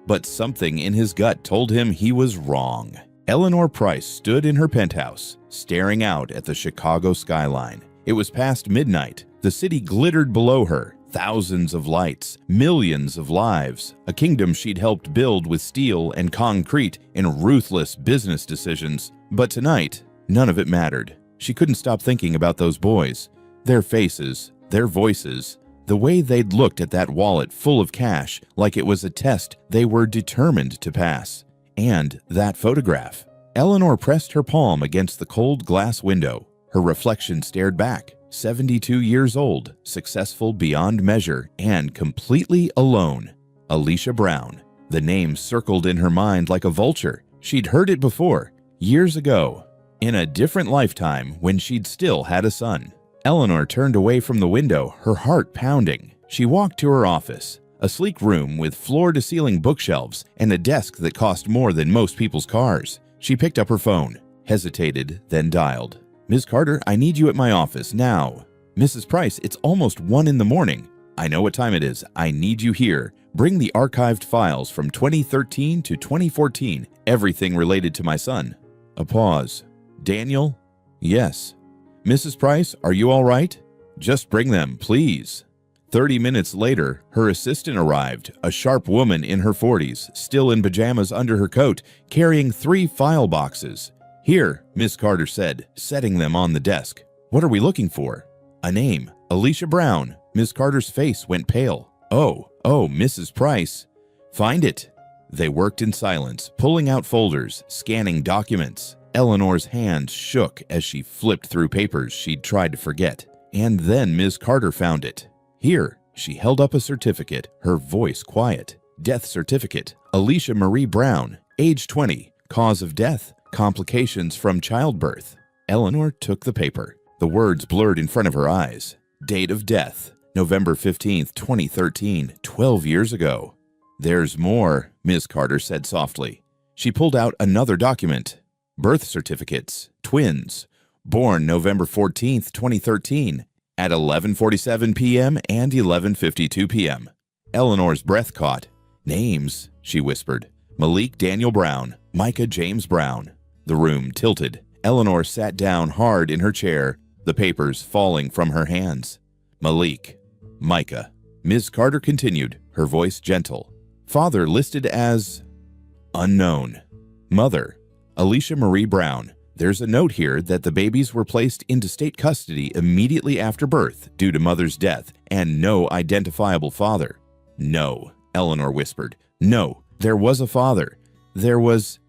But something in his gut told him he was wrong. Eleanor Price stood in her penthouse, staring out at the Chicago skyline. It was past midnight. The city glittered below her. Thousands of lights, millions of lives, a kingdom she'd helped build with steel and concrete in ruthless business decisions. But tonight, none of it mattered. She couldn't stop thinking about those boys, their faces, their voices, the way they'd looked at that wallet full of cash like it was a test they were determined to pass. And that photograph. Eleanor pressed her palm against the cold glass window. Her reflection stared back. 72 years old, successful beyond measure, and completely alone. Alicia Brown. The name circled in her mind like a vulture. She'd heard it before, years ago, in a different lifetime when she'd still had a son. Eleanor turned away from the window, her heart pounding. She walked to her office, a sleek room with floor-to-ceiling bookshelves and a desk that cost more than most people's cars. She picked up her phone, hesitated, then dialed. "Ms. Carter, I need you at my office now." "Mrs. Price, it's almost 1 in the morning." "I know what time it is. I need you here. Bring the archived files from 2013 to 2014, everything related to my son." A pause. "Daniel?" "Yes." "Mrs. Price, are you all right?" "Just bring them, please." 30 minutes later, her assistant arrived, a sharp woman in her 40s, still in pajamas under her coat, carrying 3 file boxes. "Here," Miss Carter said, setting them on the desk. "What are we looking for?" "A name. Alicia Brown." Miss Carter's face went pale. Oh, Mrs. Price." "Find it." They worked in silence, pulling out folders, scanning documents. Eleanor's hands shook as she flipped through papers she'd tried to forget. And then Miss Carter found it. "Here." She held up a certificate, her voice quiet. "Death certificate. Alicia Marie Brown, age 20, cause of death, complications from childbirth." Eleanor took the paper. The words blurred in front of her eyes. Date of death, November 15th, 2013, 12 years ago. "There's more," Ms. Carter said softly. She pulled out another document. Birth certificates, twins, born November 14th, 2013, at 11:47 p.m. and 11:52 p.m. Eleanor's breath caught. "Names," she whispered. "Malik Daniel Brown, Micah James Brown." The room tilted. Eleanor sat down hard in her chair, the papers falling from her hands. "Malik, Micah." Ms. Carter continued, her voice gentle. "Father listed as unknown. Mother, Alicia Marie Brown, There's a note here that the babies were placed into state custody immediately after birth due to mother's death and no identifiable father. No, Eleanor whispered. No, there was a father. There was...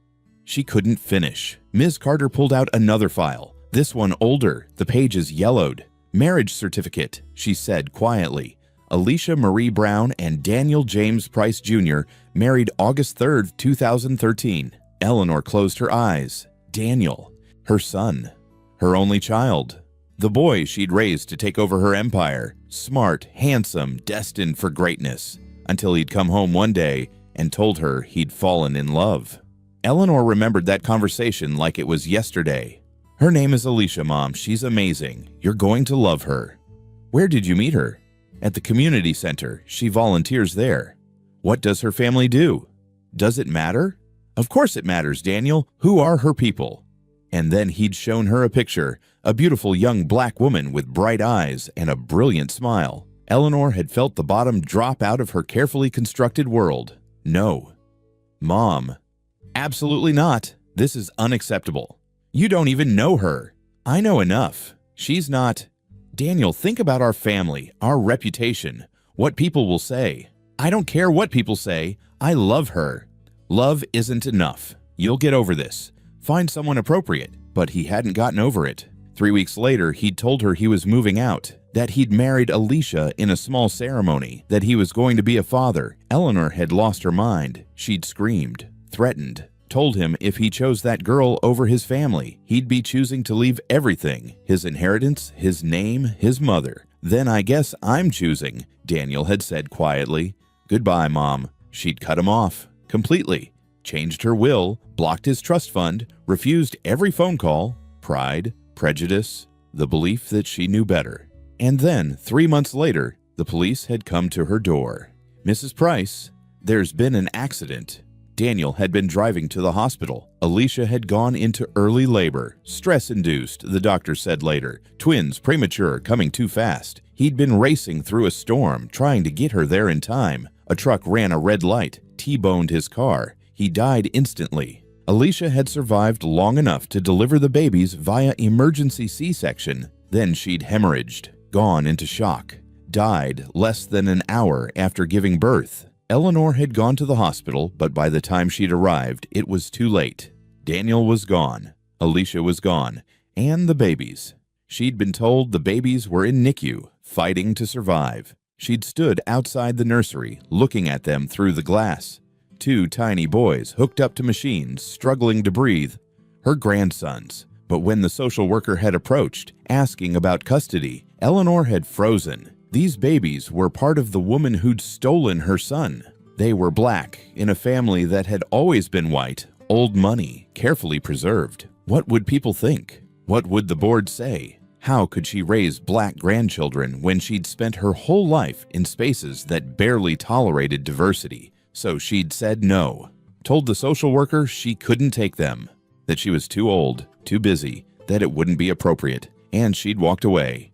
She couldn't finish. Ms. Carter pulled out another file. This one older, the pages yellowed. Marriage certificate, she said quietly. Alicia Marie Brown and Daniel James Price Jr. married August 3, 2013. Eleanor closed her eyes. Daniel, her son, her only child. The boy she'd raised to take over her empire. Smart, handsome, destined for greatness. Until he'd come home one day and told her he'd fallen in love. Eleanor remembered that conversation like it was yesterday. Her name is Alicia, Mom. She's amazing. You're going to love her. Where did you meet her? At the community center. She volunteers there. What does her family do? Does it matter? Of course it matters, Daniel. Who are her people? And then he'd shown her a picture, a beautiful young black woman with bright eyes and a brilliant smile. Eleanor had felt the bottom drop out of her carefully constructed world. No. Mom. Absolutely not. This is unacceptable. You don't even know her. I know enough. She's not... Daniel, think about our family, our reputation, what people will say. I don't care what people say. I love her. Love isn't enough. You'll get over this. Find someone appropriate. But he hadn't gotten over it. 3 weeks later, he'd told her he was moving out, that he'd married Alicia in a small ceremony, that he was going to be a father. Eleanor had lost her mind. She'd screamed, threatened, told him if he chose that girl over his family, he'd be choosing to leave everything, his inheritance, his name, his mother. Then I guess I'm choosing, Daniel had said quietly. Goodbye, Mom. She'd cut him off, completely. Changed her will, blocked his trust fund, refused every phone call. Pride, prejudice, the belief that she knew better. And then, 3 months later, the police had come to her door. Mrs. Price, there's been an accident. Daniel had been driving to the hospital. Alicia had gone into early labor. Stress-induced, the doctor said later. Twins, premature, coming too fast. He'd been racing through a storm, trying to get her there in time. A truck ran a red light, T-boned his car. He died instantly. Alicia had survived long enough to deliver the babies via emergency C-section. Then she'd hemorrhaged, gone into shock. Died less than an hour after giving birth. Eleanor had gone to the hospital, but by the time she'd arrived, it was too late. Daniel was gone. Alicia was gone. And the babies. She'd been told the babies were in NICU, fighting to survive. She'd stood outside the nursery, looking at them through the glass. 2 tiny boys hooked up to machines, struggling to breathe. Her grandsons. But when the social worker had approached, asking about custody, Eleanor had frozen. These babies were part of the woman who'd stolen her son. They were black, in a family that had always been white, old money, carefully preserved. What would people think? What would the board say? How could she raise black grandchildren when she'd spent her whole life in spaces that barely tolerated diversity? So she'd said no, told the social worker she couldn't take them, that she was too old, too busy, that it wouldn't be appropriate, and she'd walked away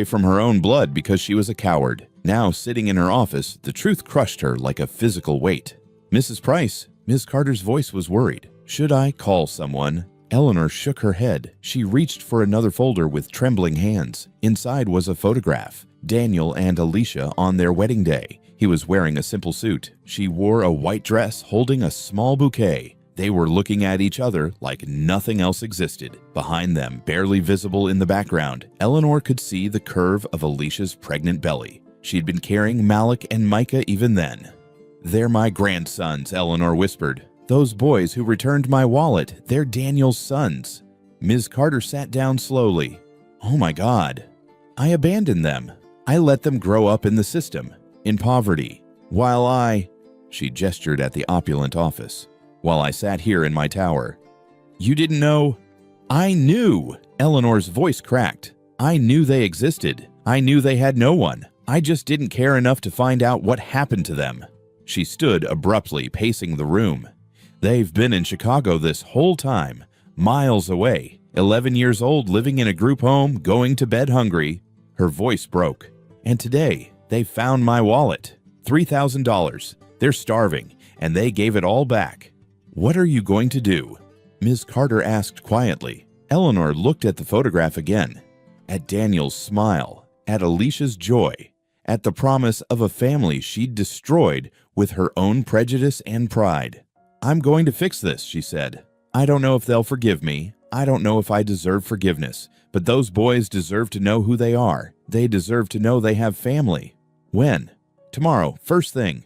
from her own blood because she was a coward. Now, sitting in her office, the truth crushed her like a physical weight. Mrs. Price, Ms. Carter's voice was worried. Should I call someone? Eleanor shook her head. She reached for another folder with trembling hands. Inside was a photograph. Daniel and Alicia on their wedding day. He was wearing a simple suit. She wore a white dress holding a small bouquet. They were looking at each other like nothing else existed. Behind them, barely visible in the background, Eleanor could see the curve of Alicia's pregnant belly. She'd been carrying Malik and Micah even then. They're my grandsons, Eleanor whispered. Those boys who returned my wallet, they're Daniel's sons. Ms. Carter sat down slowly. Oh my God. I abandoned them. I let them grow up in the system, in poverty, while she gestured at the opulent office. While I sat here in my tower. You didn't know? I knew! Eleanor's voice cracked. I knew they existed. I knew they had no one. I just didn't care enough to find out what happened to them. She stood abruptly, pacing the room. They've been in Chicago this whole time, miles away, 11 years old, living in a group home, going to bed hungry. Her voice broke. And today, they found my wallet. $3,000. They're starving, and they gave it all back. What are you going to do? Ms. Carter asked quietly. Eleanor looked at the photograph again, at Daniel's smile, at Alicia's joy, at the promise of a family she'd destroyed with her own prejudice and pride. "I'm going to fix this," she said. "I don't know if they'll forgive me. I don't know if I deserve forgiveness, but those boys deserve to know who they are. They deserve to know they have family." "When?" "Tomorrow, first thing."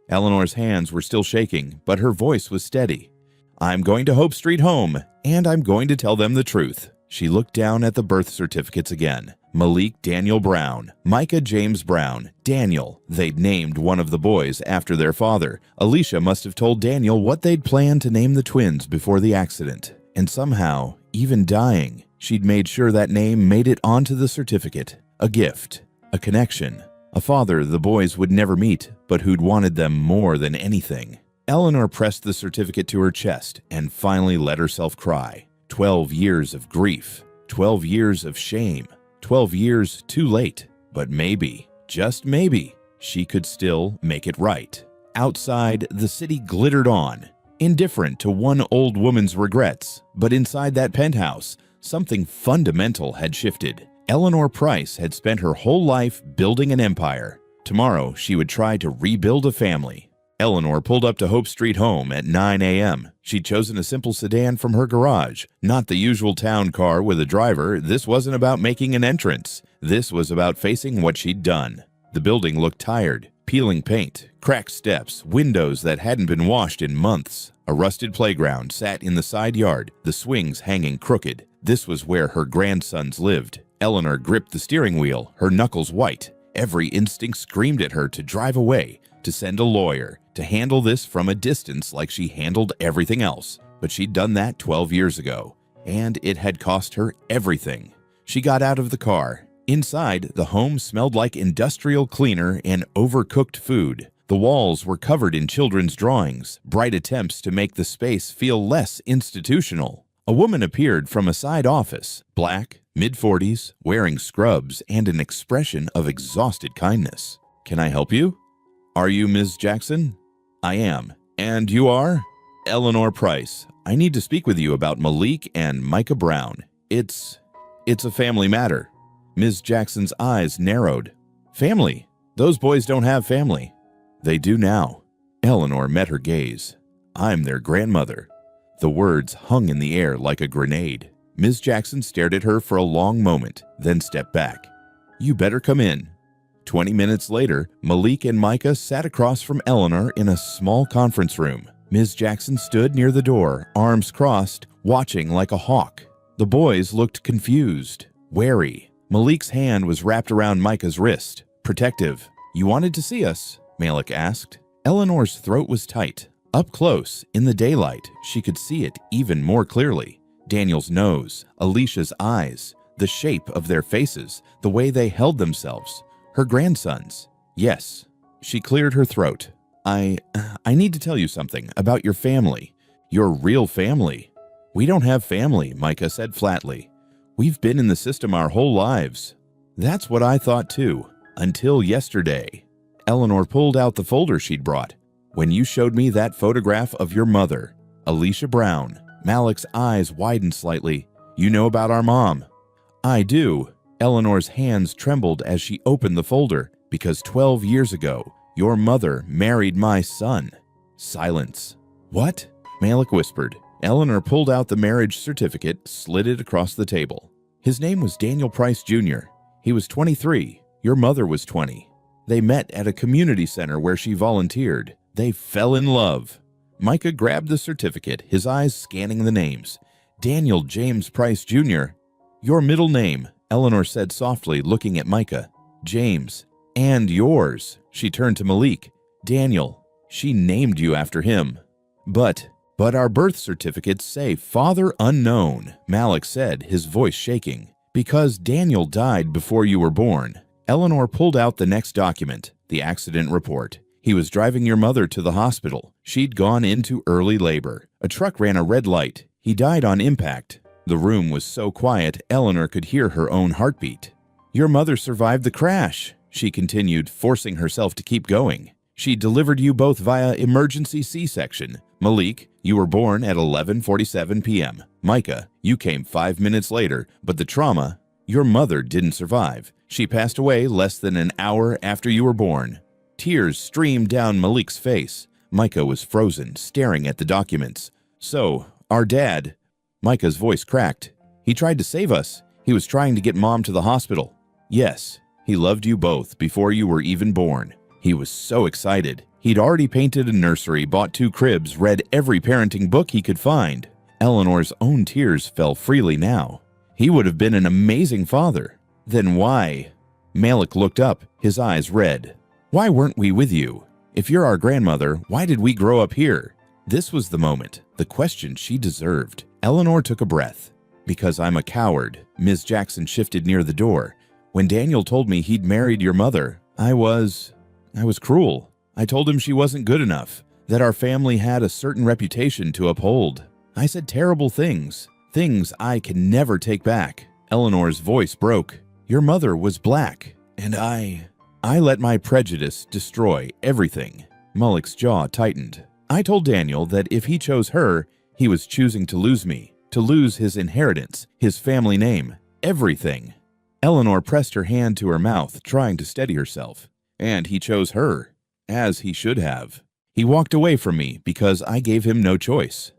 Eleanor's hands were still shaking, but her voice was steady. "I'm going to Hope Street Home, and I'm going to tell them the truth." She looked down at the birth certificates again. Malik Daniel Brown, Micah James Brown, Daniel. They'd named one of the boys after their father. Alicia must have told Daniel what they'd planned to name the twins before the accident. And somehow, even dying, she'd made sure that name made it onto the certificate. A gift, a connection, a father the boys would never meet, but who'd wanted them more than anything. Eleanor pressed the certificate to her chest and finally let herself cry. 12 years of grief, 12 years of shame, 12 years too late. But maybe, just maybe, she could still make it right. Outside, the city glittered on, indifferent to one old woman's regrets. But inside that penthouse, something fundamental had shifted. Eleanor Price had spent her whole life building an empire. Tomorrow, she would try to rebuild a family. Eleanor pulled up to Hope Street Home at 9 a.m. She'd chosen a simple sedan from her garage, not the usual town car with a driver. This wasn't about making an entrance. This was about facing what she'd done. The building looked tired, peeling paint, cracked steps, windows that hadn't been washed in months. A rusted playground sat in the side yard, the swings hanging crooked. This was where her grandsons lived. Eleanor gripped the steering wheel, her knuckles white. Every instinct screamed at her to drive away, to send a lawyer, to handle this from a distance like she handled everything else. But she'd done that 12 years ago, and it had cost her everything. She got out of the car. Inside, the home smelled like industrial cleaner and overcooked food. The walls were covered in children's drawings, bright attempts to make the space feel less institutional. A woman appeared from a side office, black, mid-40s, wearing scrubs and an expression of exhausted kindness. "Can I help you?" "Are you Ms. Jackson?" "I am." "And you are?" "Eleanor Price. I need to speak with you about Malik and Micah Brown. It's a family matter." Ms. Jackson's eyes narrowed. "Family? Those boys don't have family." "They do now." Eleanor met her gaze. "I'm their grandmother." The words hung in the air like a grenade. Ms. Jackson stared at her for a long moment, then stepped back. "You better come in." 20 minutes later, Malik and Micah sat across from Eleanor in a small conference room. Ms. Jackson stood near the door, arms crossed, watching like a hawk. The boys looked confused, wary. Malik's hand was wrapped around Micah's wrist, protective. "You wanted to see us?" Malik asked. Eleanor's throat was tight. Up close, in the daylight, she could see it even more clearly. Daniel's nose, Alicia's eyes, the shape of their faces, the way they held themselves. Her grandsons. "Yes." She cleared her throat. I need to tell you something about your family. Your real family." "We don't have family," Micah said flatly. "We've been in the system our whole lives." "That's what I thought too, until yesterday." Eleanor pulled out the folder she'd brought. "When you showed me that photograph of your mother, Alicia Brown." Malik's eyes widened slightly. "You know about our mom?" "I do." Eleanor's hands trembled as she opened the folder. "Because 12 years ago, your mother married my son." Silence. "What?" Malik whispered. Eleanor pulled out the marriage certificate, slid it across the table. "His name was Daniel Price Jr. He was 23. Your mother was 20. They met at a community center where she volunteered. They fell in love." Micah grabbed the certificate, his eyes scanning the names. "Daniel James Price Jr. Your middle name," Eleanor said softly, looking at Micah. "James. And yours." She turned to Malik. "Daniel. She named you after him." But our birth certificates say father unknown," Malik said, his voice shaking. "Because Daniel died before you were born." Eleanor pulled out the next document, the accident report. "He was driving your mother to the hospital. She'd gone into early labor. A truck ran a red light. He died on impact." The room was so quiet, Eleanor could hear her own heartbeat. "Your mother survived the crash," she continued, forcing herself to keep going. "She delivered you both via emergency C-section. Malik, You were born at 11:47 p.m. Micah, you came 5 minutes later, but the trauma, your mother didn't survive. She passed away less than an hour after you were born. Tears streamed down Malik's face. Micah was frozen, staring at the documents. So, our dad... Micah's voice cracked. He tried to save us. He was trying to get Mom to the hospital. Yes, he loved you both before you were even born. He was so excited. He'd already painted a nursery, bought 2 cribs, read every parenting book he could find. Eleanor's own tears fell freely now. He would have been an amazing father. Then why? Malik looked up, his eyes red. Why weren't we with you? If you're our grandmother, why did we grow up here? This was the moment, the question she deserved. Eleanor took a breath. Because I'm a coward. Ms. Jackson shifted near the door. When Daniel told me he'd married your mother, I was cruel. I told him she wasn't good enough, that our family had a certain reputation to uphold. I said terrible things I can never take back. Eleanor's voice broke. Your mother was black, and I let my prejudice destroy everything. Malik's jaw tightened. I told Daniel that if he chose her, he was choosing to lose me, to lose his inheritance, his family name, everything. Eleanor pressed her hand to her mouth, trying to steady herself. And he chose her, as he should have. He walked away from me because I gave him no choice.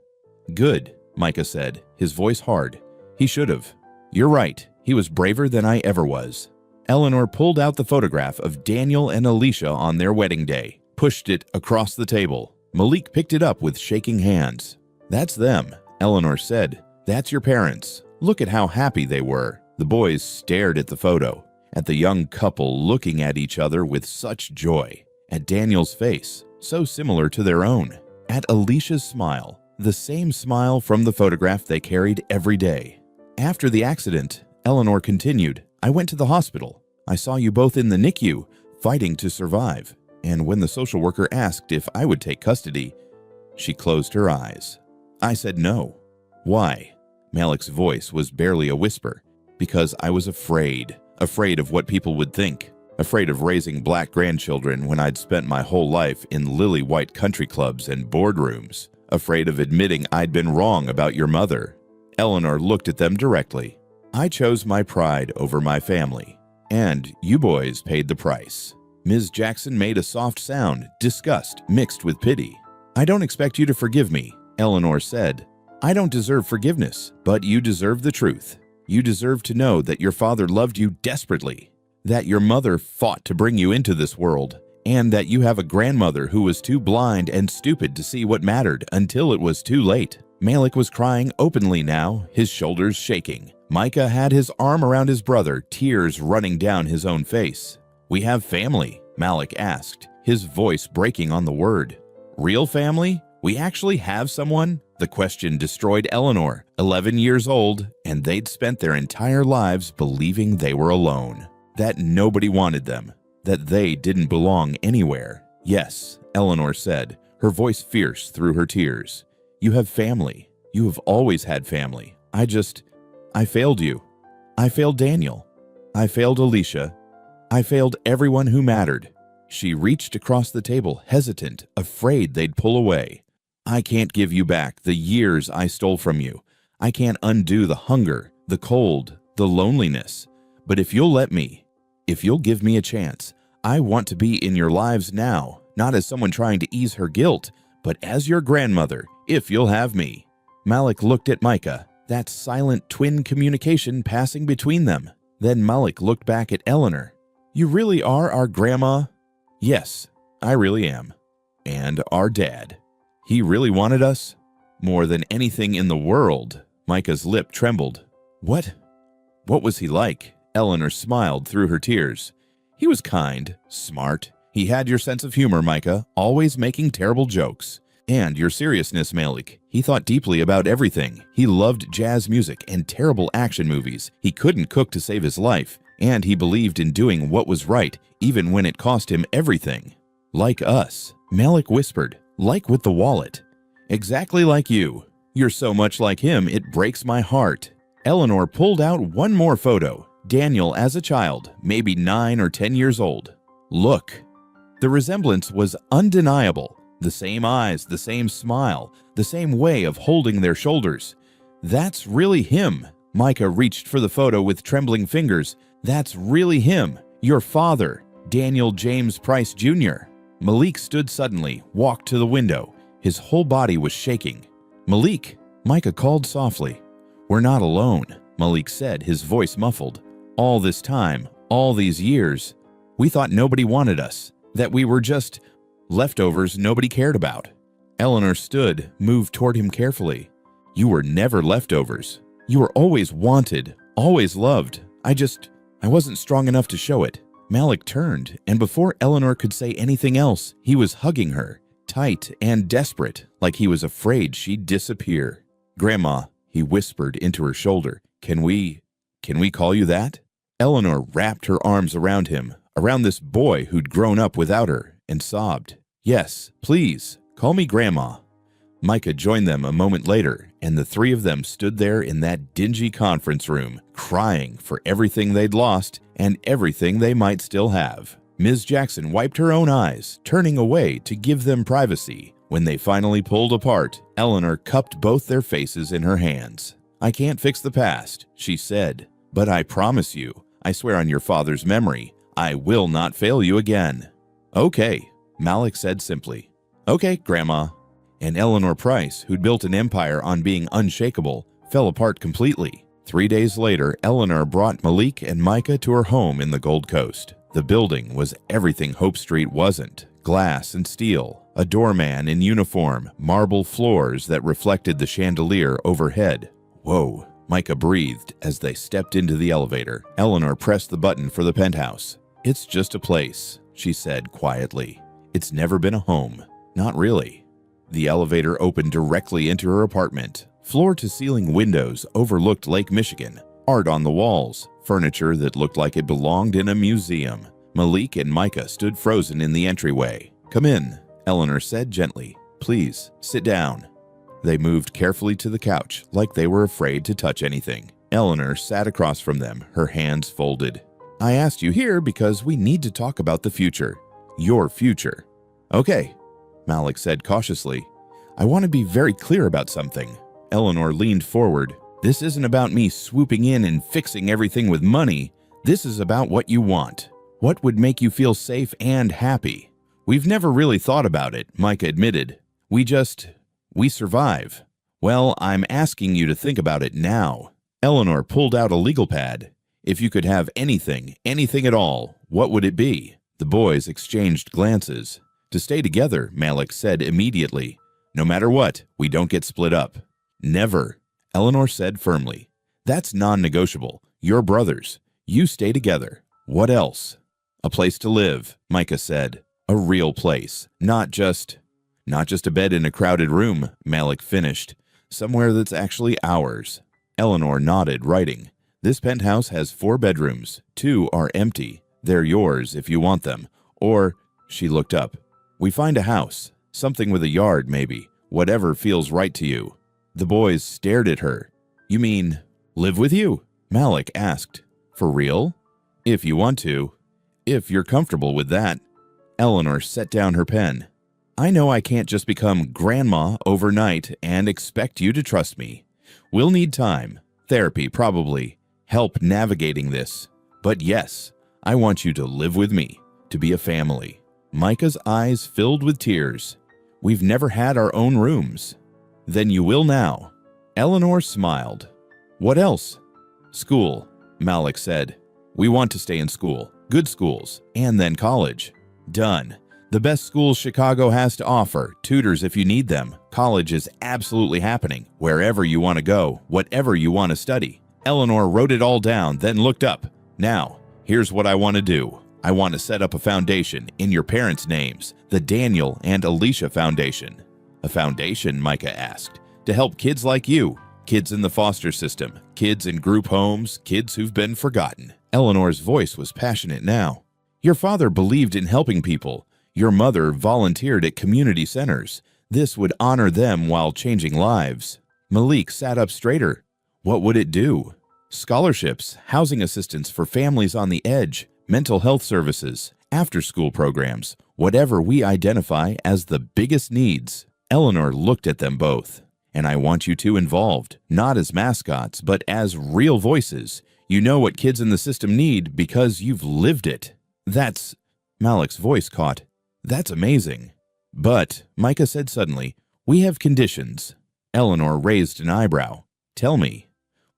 Good, Micah said, his voice hard. He should have. You're right, he was braver than I ever was. Eleanor pulled out the photograph of Daniel and Alicia on their wedding day, pushed it across the table. Malik picked it up with shaking hands. That's them, Eleanor said. That's your parents. Look at how happy they were. The boys stared at the photo, at the young couple looking at each other with such joy, at Daniel's face, so similar to their own, at Alicia's smile, the same smile from the photograph they carried every day. After the accident, Eleanor continued, I went to the hospital. I saw you both in the NICU, fighting to survive. And when the social worker asked if I would take custody, she closed her eyes. I said no. Why? Malik's voice was barely a whisper. Because I was afraid of what people would think, afraid of raising black grandchildren when I'd spent my whole life in lily-white country clubs and boardrooms, afraid of admitting I'd been wrong about your mother. Eleanor looked at them directly. I chose my pride over my family, and you boys paid the price. Ms. Jackson made a soft sound, disgust mixed with pity. I don't expect you to forgive me, Eleanor said. I don't deserve forgiveness, but you deserve the truth. You deserve to know that your father loved you desperately, that your mother fought to bring you into this world, and that you have a grandmother who was too blind and stupid to see what mattered until it was too late. Malik was crying openly now, his shoulders shaking. Micah had his arm around his brother, tears running down his own face. We have family, Malik asked, his voice breaking on the word. Real family? We actually have someone? The question destroyed Eleanor, 11 years old, and they'd spent their entire lives believing they were alone, that nobody wanted them, that they didn't belong anywhere. Yes, Eleanor said, her voice fierce through her tears. You have family. You have always had family. I failed you. I failed Daniel. I failed Alicia. I failed everyone who mattered. She reached across the table, hesitant, afraid they'd pull away. I can't give you back the years I stole from you. I can't undo the hunger, the cold, the loneliness. But if you'll let me, if you'll give me a chance, I want to be in your lives now, not as someone trying to ease her guilt, but as your grandmother, if you'll have me. Malik looked at Micah, that silent twin communication passing between them. Then Malik looked back at Eleanor. You really are our grandma? Yes, I really am. And our dad. He really wanted us? More than anything in the world. Micah's lip trembled. What was he like? Eleanor smiled through her tears. He was kind, smart. He had your sense of humor, Micah, always making terrible jokes. And your seriousness, Malik. He thought deeply about everything. He loved jazz music and terrible action movies. He couldn't cook to save his life. And he believed in doing what was right, even when it cost him everything. Like us, Malik whispered, like with the wallet. Exactly like you. You're so much like him, it breaks my heart. Eleanor pulled out one more photo. Daniel as a child, maybe 9 or 10 years old. Look. The resemblance was undeniable. The same eyes, the same smile, the same way of holding their shoulders. That's really him. Micah reached for the photo with trembling fingers. That's really him, your father, Daniel James Price Jr. Malik stood suddenly, walked to the window. His whole body was shaking. Malik, Micah called softly. We're not alone, Malik said, his voice muffled. All this time, all these years, we thought nobody wanted us, that we were just leftovers nobody cared about. Eleanor stood, moved toward him carefully. You were never leftovers. You were always wanted, always loved. I wasn't strong enough to show it. Malik turned, and before Eleanor could say anything else, he was hugging her, tight and desperate, like he was afraid she'd disappear. Grandma, he whispered into her shoulder, can we call you that? Eleanor wrapped her arms around him, around this boy who'd grown up without her, and sobbed. Yes, please, call me Grandma. Micah joined them a moment later, and the three of them stood there in that dingy conference room, crying for everything they'd lost and everything they might still have. Ms. Jackson wiped her own eyes, turning away to give them privacy. When they finally pulled apart, Eleanor cupped both their faces in her hands. I can't fix the past, she said, but I promise you, I swear on your father's memory, I will not fail you again. Okay, Malik said simply. Okay, Grandma. And Eleanor Price, who'd built an empire on being unshakable, fell apart completely. 3 days later, Eleanor brought Malik and Micah to her home in the Gold Coast. The building was everything Hope Street wasn't. Glass and steel, a doorman in uniform, marble floors that reflected the chandelier overhead. Whoa, Micah breathed as they stepped into the elevator. Eleanor pressed the button for the penthouse. It's just a place, she said quietly. It's never been a home. Not really. The elevator opened directly into her apartment. Floor-to-ceiling windows overlooked Lake Michigan, art on the walls, furniture that looked like it belonged in a museum. Malik and Micah stood frozen in the entryway. Come in, Eleanor said gently. Please, sit down. They moved carefully to the couch, like they were afraid to touch anything. Eleanor sat across from them, her hands folded. I asked you here because we need to talk about the future. Your future. Okay, Malik said cautiously. I want to be very clear about something. Eleanor leaned forward. This isn't about me swooping in and fixing everything with money. This is about what you want. What would make you feel safe and happy? We've never really thought about it, Micah admitted. We survive. Well, I'm asking you to think about it now. Eleanor pulled out a legal pad. If you could have anything at all, what would it be? The boys exchanged glances. To stay together, Malik said immediately. No matter what, we don't get split up. Never, Eleanor said firmly. That's non-negotiable. You're brothers. You stay together. What else? A place to live, Micah said. A real place. Not just a bed in a crowded room, Malik finished. Somewhere that's actually ours. Eleanor nodded, writing. This penthouse has 4 bedrooms. 2 are empty. They're yours if you want them. Or, she looked up. We find a house. Something with a yard, maybe. Whatever feels right to you. The boys stared at her. You mean, live with you? Malik asked. For real? If you want to. If you're comfortable with that. Eleanor set down her pen. I know I can't just become grandma overnight and expect you to trust me. We'll need time, therapy probably, help navigating this. But yes, I want you to live with me, to be a family. Micah's eyes filled with tears. We've never had our own rooms. Then you will now. Eleanor smiled. What else? School, Malik said. We want to stay in school, good schools, and then college. Done. The best schools Chicago has to offer, tutors if you need them. College is absolutely happening, wherever you want to go, whatever you want to study. Eleanor wrote it all down, then looked up. Now, here's what I want to do. I want to set up a foundation in your parents' names, the Daniel and Alicia Foundation. A foundation, Micah asked, to help kids like you, kids in the foster system, kids in group homes, kids who've been forgotten. Eleanor's voice was passionate now. Your father believed in helping people. Your mother volunteered at community centers. This would honor them while changing lives. Malik sat up straighter. What would it do? Scholarships, housing assistance for families on the edge, mental health services, after-school programs, whatever we identify as the biggest needs. Eleanor looked at them both. And I want you two involved, not as mascots, but as real voices. You know what kids in the system need because you've lived it. That's... Malik's voice caught. That's amazing. But, Micah said suddenly, we have conditions. Eleanor raised an eyebrow. Tell me.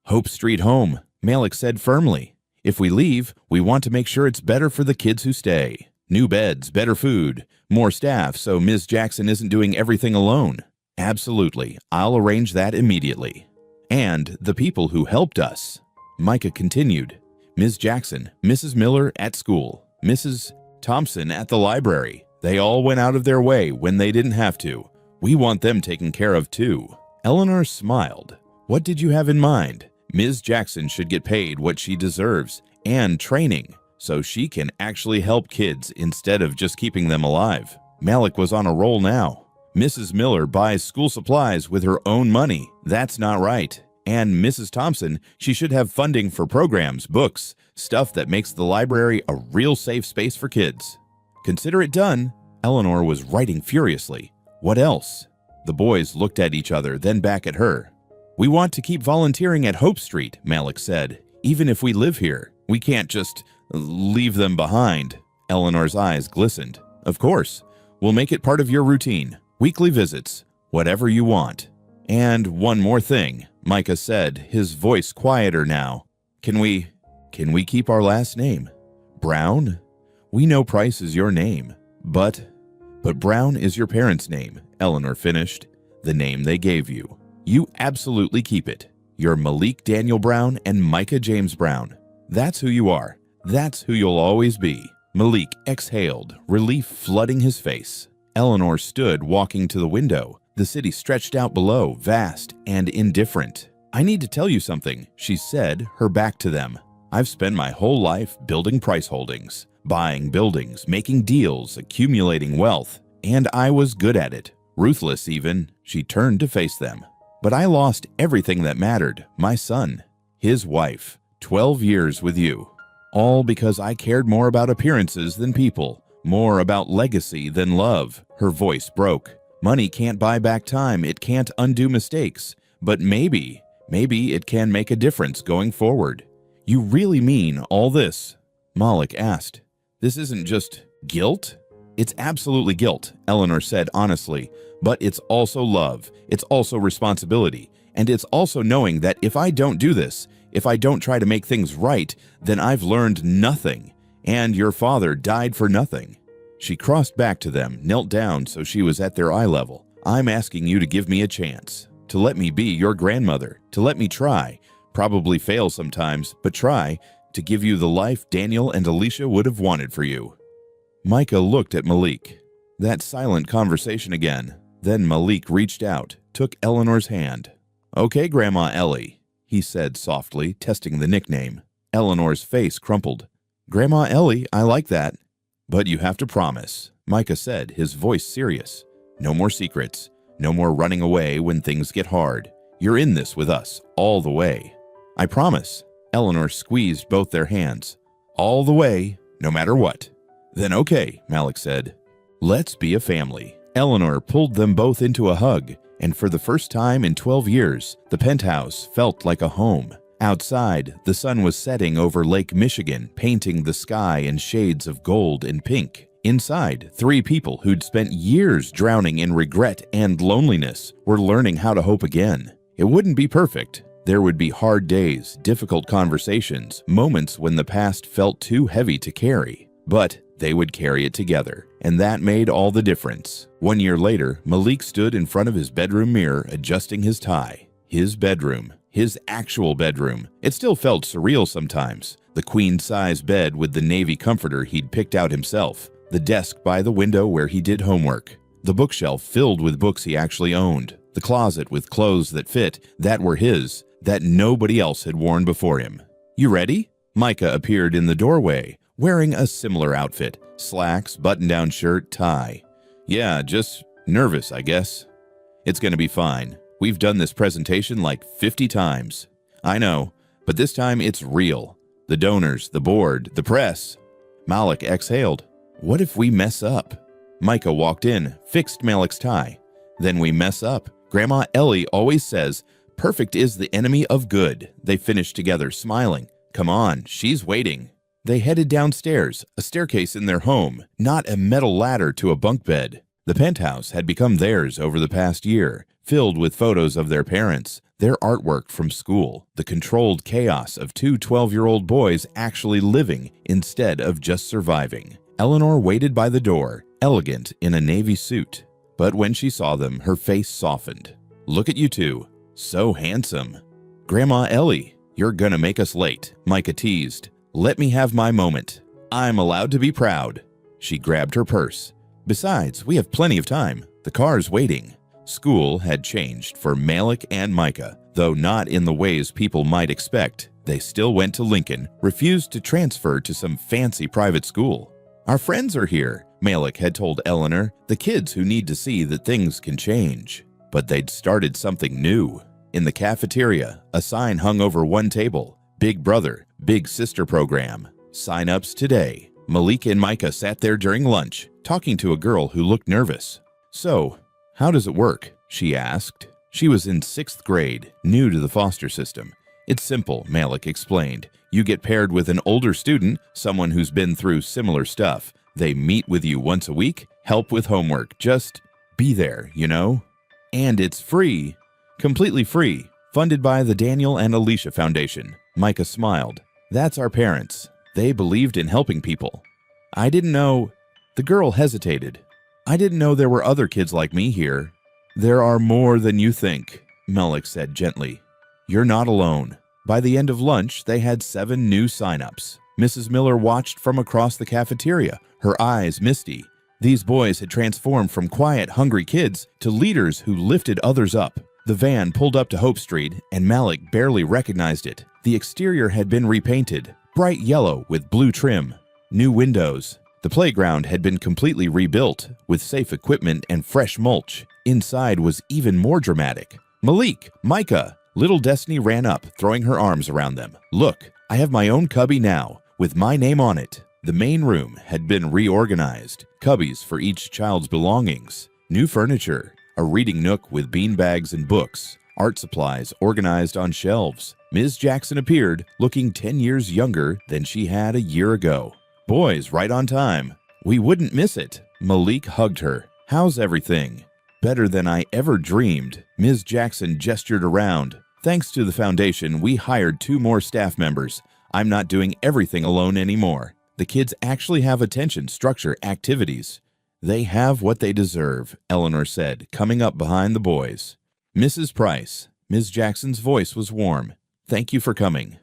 Hope Street home, Malik said firmly. If we leave, we want to make sure it's better for the kids who stay. New beds, better food, more staff so Ms. Jackson isn't doing everything alone. Absolutely, I'll arrange that immediately. And the people who helped us. Micah continued. Ms. Jackson, Mrs. Miller at school, Mrs. Thompson at the library. They all went out of their way when they didn't have to. We want them taken care of too. Eleanor smiled. What did you have in mind? Ms. Jackson should get paid what she deserves and training so she can actually help kids instead of just keeping them alive. Malik was on a roll now. Mrs. Miller buys school supplies with her own money. That's not right. And Mrs. Thompson, she should have funding for programs, books, stuff that makes the library a real safe space for kids. Consider it done. Eleanor was writing furiously. What else? The boys looked at each other, then back at her. We want to keep volunteering at Hope Street, Malik said. Even if we live here, we can't just leave them behind. Eleanor's eyes glistened. Of course. We'll make it part of your routine. Weekly visits. Whatever you want. And one more thing, Micah said, his voice quieter now. Can we keep our last name? Brown? We know Price is your name, but Brown is your parents' name, Eleanor finished. The name they gave you. You absolutely keep it. You're Malik Daniel Brown and Micah James Brown. That's who you are. That's who you'll always be. Malik exhaled, relief flooding his face. Eleanor stood walking to the window. The city stretched out below, vast and indifferent. I need to tell you something, she said, her back to them. I've spent my whole life building Price holdings, buying buildings, making deals, accumulating wealth, and I was good at it. Ruthless even, she turned to face them. But I lost everything that mattered, my son, his wife, 12 years with you. All because I cared more about appearances than people, more about legacy than love. Her voice broke. Money can't buy back time, it can't undo mistakes, but maybe it can make a difference going forward. You really mean all this? Malik asked. This isn't just guilt? It's absolutely guilt, Eleanor said honestly, but it's also love, it's also responsibility, and it's also knowing that if I don't do this, if I don't try to make things right, then I've learned nothing, and your father died for nothing. She crossed back to them, knelt down so she was at their eye level. I'm asking you to give me a chance, to let me be your grandmother, to let me try, probably fail sometimes, but try, to give you the life Daniel and Alicia would have wanted for you. Micah looked at Malik. That silent conversation again. Then Malik reached out, took Eleanor's hand. Okay, Grandma Ellie, he said softly, testing the nickname. Eleanor's face crumpled. Grandma Ellie, I like that. But you have to promise, Micah said, his voice serious. No more secrets. No more running away when things get hard. You're in this with us, all the way. I promise. Eleanor squeezed both their hands. All the way, no matter what. Then okay, Malik said. Let's be a family. Eleanor pulled them both into a hug, and for the first time in 12 years, the penthouse felt like a home. Outside, the sun was setting over Lake Michigan, painting the sky in shades of gold and pink. Inside, 3 people who'd spent years drowning in regret and loneliness were learning how to hope again. It wouldn't be perfect. There would be hard days, difficult conversations, moments when the past felt too heavy to carry. But they would carry it together, and that made all the difference. 1 year later, Malik stood in front of his bedroom mirror adjusting his tie. His bedroom. His actual bedroom. It still felt surreal sometimes. The queen-size bed with the navy comforter he'd picked out himself. The desk by the window where he did homework. The bookshelf filled with books he actually owned. The closet with clothes that fit, that were his, that nobody else had worn before him. You ready? Micah appeared in the doorway, wearing a similar outfit. Slacks, button-down shirt, tie. Yeah, just nervous, I guess. It's gonna be fine. We've done this presentation like 50 times. I know, but this time it's real. The donors, the board, the press. Malik exhaled. What if we mess up? Micah walked in, fixed Malik's tie. Then we mess up. Grandma Ellie always says, perfect is the enemy of good. They finished together, smiling. Come on, she's waiting. They headed downstairs, a staircase in their home, not a metal ladder to a bunk bed. The penthouse had become theirs over the past year, filled with photos of their parents, their artwork from school, the controlled chaos of two 12-year-old boys actually living instead of just surviving. Eleanor waited by the door, elegant in a navy suit. But when she saw them, her face softened. Look at you two. So handsome. Grandma Ellie, you're gonna make us late, Micah teased. Let me have my moment. I'm allowed to be proud. She grabbed her purse. Besides, we have plenty of time. The car's waiting. School had changed for Malik and Micah, though not in the ways people might expect. They still went to Lincoln, refused to transfer to some fancy private school. Our friends are here, Malik had told Eleanor, the kids who need to see that things can change. But they'd started something new. In the cafeteria, a sign hung over one table. Big Brother, Big Sister program. Sign-ups today. Malik and Micah sat there during lunch, talking to a girl who looked nervous. So, how does it work? She asked. She was in 6th grade, new to the foster system. It's simple, Malik explained. You get paired with an older student, someone who's been through similar stuff. They meet with you once a week, help with homework, just be there, you know? And it's free, completely free, funded by the Daniel and Alicia Foundation. Micah smiled. That's our parents. They believed in helping people. I didn't know. The girl hesitated. I didn't know there were other kids like me here. There are more than you think, Malik said gently. You're not alone. By the end of lunch, they had 7 new sign-ups. Mrs. Miller watched from across the cafeteria, her eyes misty. These boys had transformed from quiet, hungry kids to leaders who lifted others up. The van pulled up to Hope Street, and Malik barely recognized it. The exterior had been repainted, bright yellow with blue trim. New windows. The playground had been completely rebuilt, with safe equipment and fresh mulch. Inside was even more dramatic. Malik, Micah. Little Destiny ran up, throwing her arms around them. Look, I have my own cubby now, with my name on it. The main room had been reorganized, cubbies for each child's belongings, new furniture, a reading nook with beanbags and books, art supplies organized on shelves. Ms. Jackson appeared, looking 10 years younger than she had a year ago. Boys, right on time. We wouldn't miss it. Malik hugged her. How's everything? Better than I ever dreamed. Ms. Jackson gestured around. Thanks to the foundation, we hired 2 more staff members. I'm not doing everything alone anymore. The kids actually have attention, structure, activities. They have what they deserve, Eleanor said, coming up behind the boys. Mrs. Price. Ms. Jackson's voice was warm. Thank you for coming.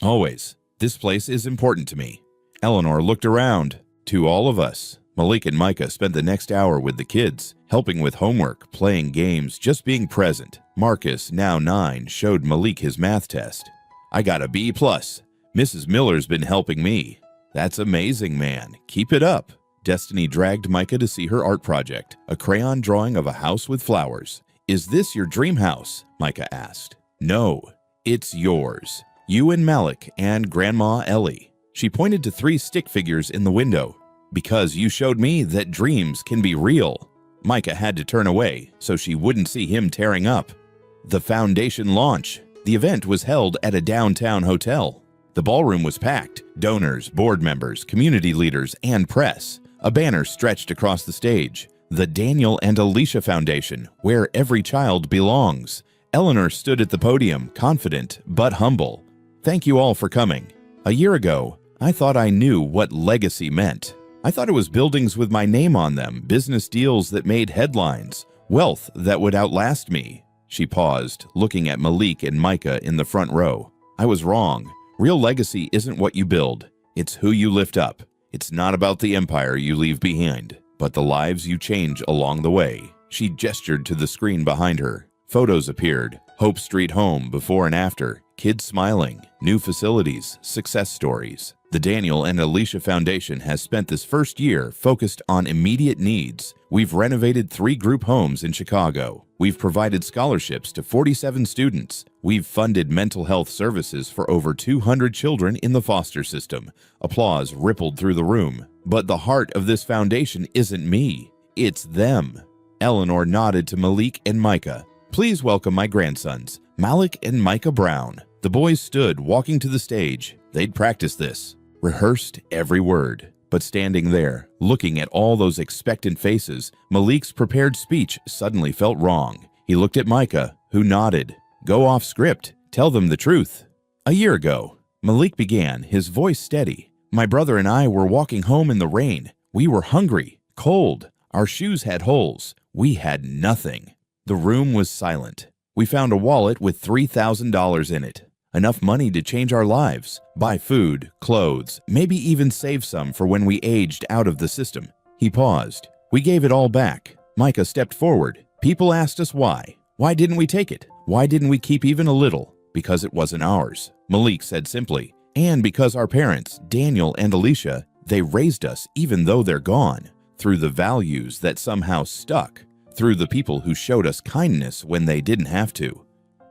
Always. This place is important to me. Eleanor looked around. To all of us. Malik and Micah spent the next hour with the kids, helping with homework, playing games, just being present. Marcus, now 9, showed Malik his math test. I got a B+. Mrs. Miller's been helping me. That's amazing, man. Keep it up. Destiny dragged Micah to see her art project, a crayon drawing of a house with flowers. Is this your dream house? Micah asked. No, it's yours. You and Malik and Grandma Ellie. She pointed to 3 stick figures in the window. Because you showed me that dreams can be real. Micah had to turn away so she wouldn't see him tearing up. The foundation launch. The event was held at a downtown hotel. The ballroom was packed. Donors, board members, community leaders, and press. A banner stretched across the stage. The Daniel and Alicia Foundation, where every child belongs. Eleanor stood at the podium, confident but humble. Thank you all for coming. A year ago, I thought I knew what legacy meant. I thought it was buildings with my name on them, business deals that made headlines, wealth that would outlast me. She paused, looking at Malik and Micah in the front row. I was wrong. Real legacy isn't what you build. It's who you lift up. It's not about the empire you leave behind, but the lives you change along the way. She gestured to the screen behind her. Photos appeared. Hope Street home before and after. Kids smiling. New facilities. Success stories. The Daniel and Alicia Foundation has spent this first year focused on immediate needs. We've renovated 3 group homes in Chicago. We've provided scholarships to 47 students. We've funded mental health services for over 200 children in the foster system. Applause rippled through the room. But the heart of this foundation isn't me. It's them. Eleanor nodded to Malik and Micah. Please welcome my grandsons, Malik and Micah Brown. The boys stood, walking to the stage. They'd practiced this, rehearsed every word. But standing there, looking at all those expectant faces, Malik's prepared speech suddenly felt wrong. He looked at Micah, who nodded. Go off script. Tell them the truth. A year ago, Malik began, his voice steady. My brother and I were walking home in the rain. We were hungry, cold. Our shoes had holes. We had nothing. The room was silent. We found a wallet with $3,000 in it. Enough money to change our lives, buy food, clothes, maybe even save some for when we aged out of the system. He paused. We gave it all back. Micah stepped forward. People asked us why. Why didn't we take it? Why didn't we keep even a little? Because it wasn't ours. Malik said simply. And because our parents, Daniel and Alicia, they raised us even though they're gone. Through the values that somehow stuck. Through the people who showed us kindness when they didn't have to.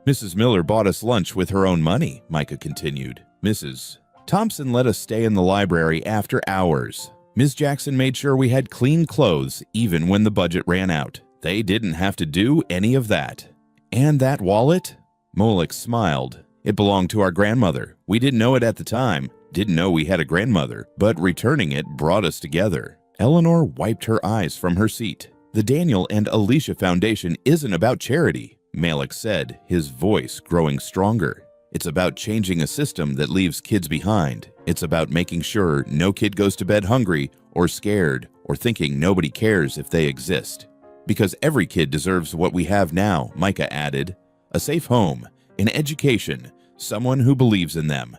Mrs. Miller bought us lunch with her own money, Micah continued. Mrs. Thompson let us stay in the library after hours. Ms. Jackson made sure we had clean clothes even when the budget ran out. They didn't have to do any of that. And that wallet? Moloch smiled. It belonged to our grandmother. We didn't know it at the time, didn't know we had a grandmother, but returning it brought us together. Eleanor wiped her eyes from her seat. The Daniel and Alicia Foundation isn't about charity, Malik said, his voice growing stronger. It's about changing a system that leaves kids behind. It's about making sure no kid goes to bed hungry or scared or thinking nobody cares if they exist. Because every kid deserves what we have now, Micah added. A safe home, an education, someone who believes in them.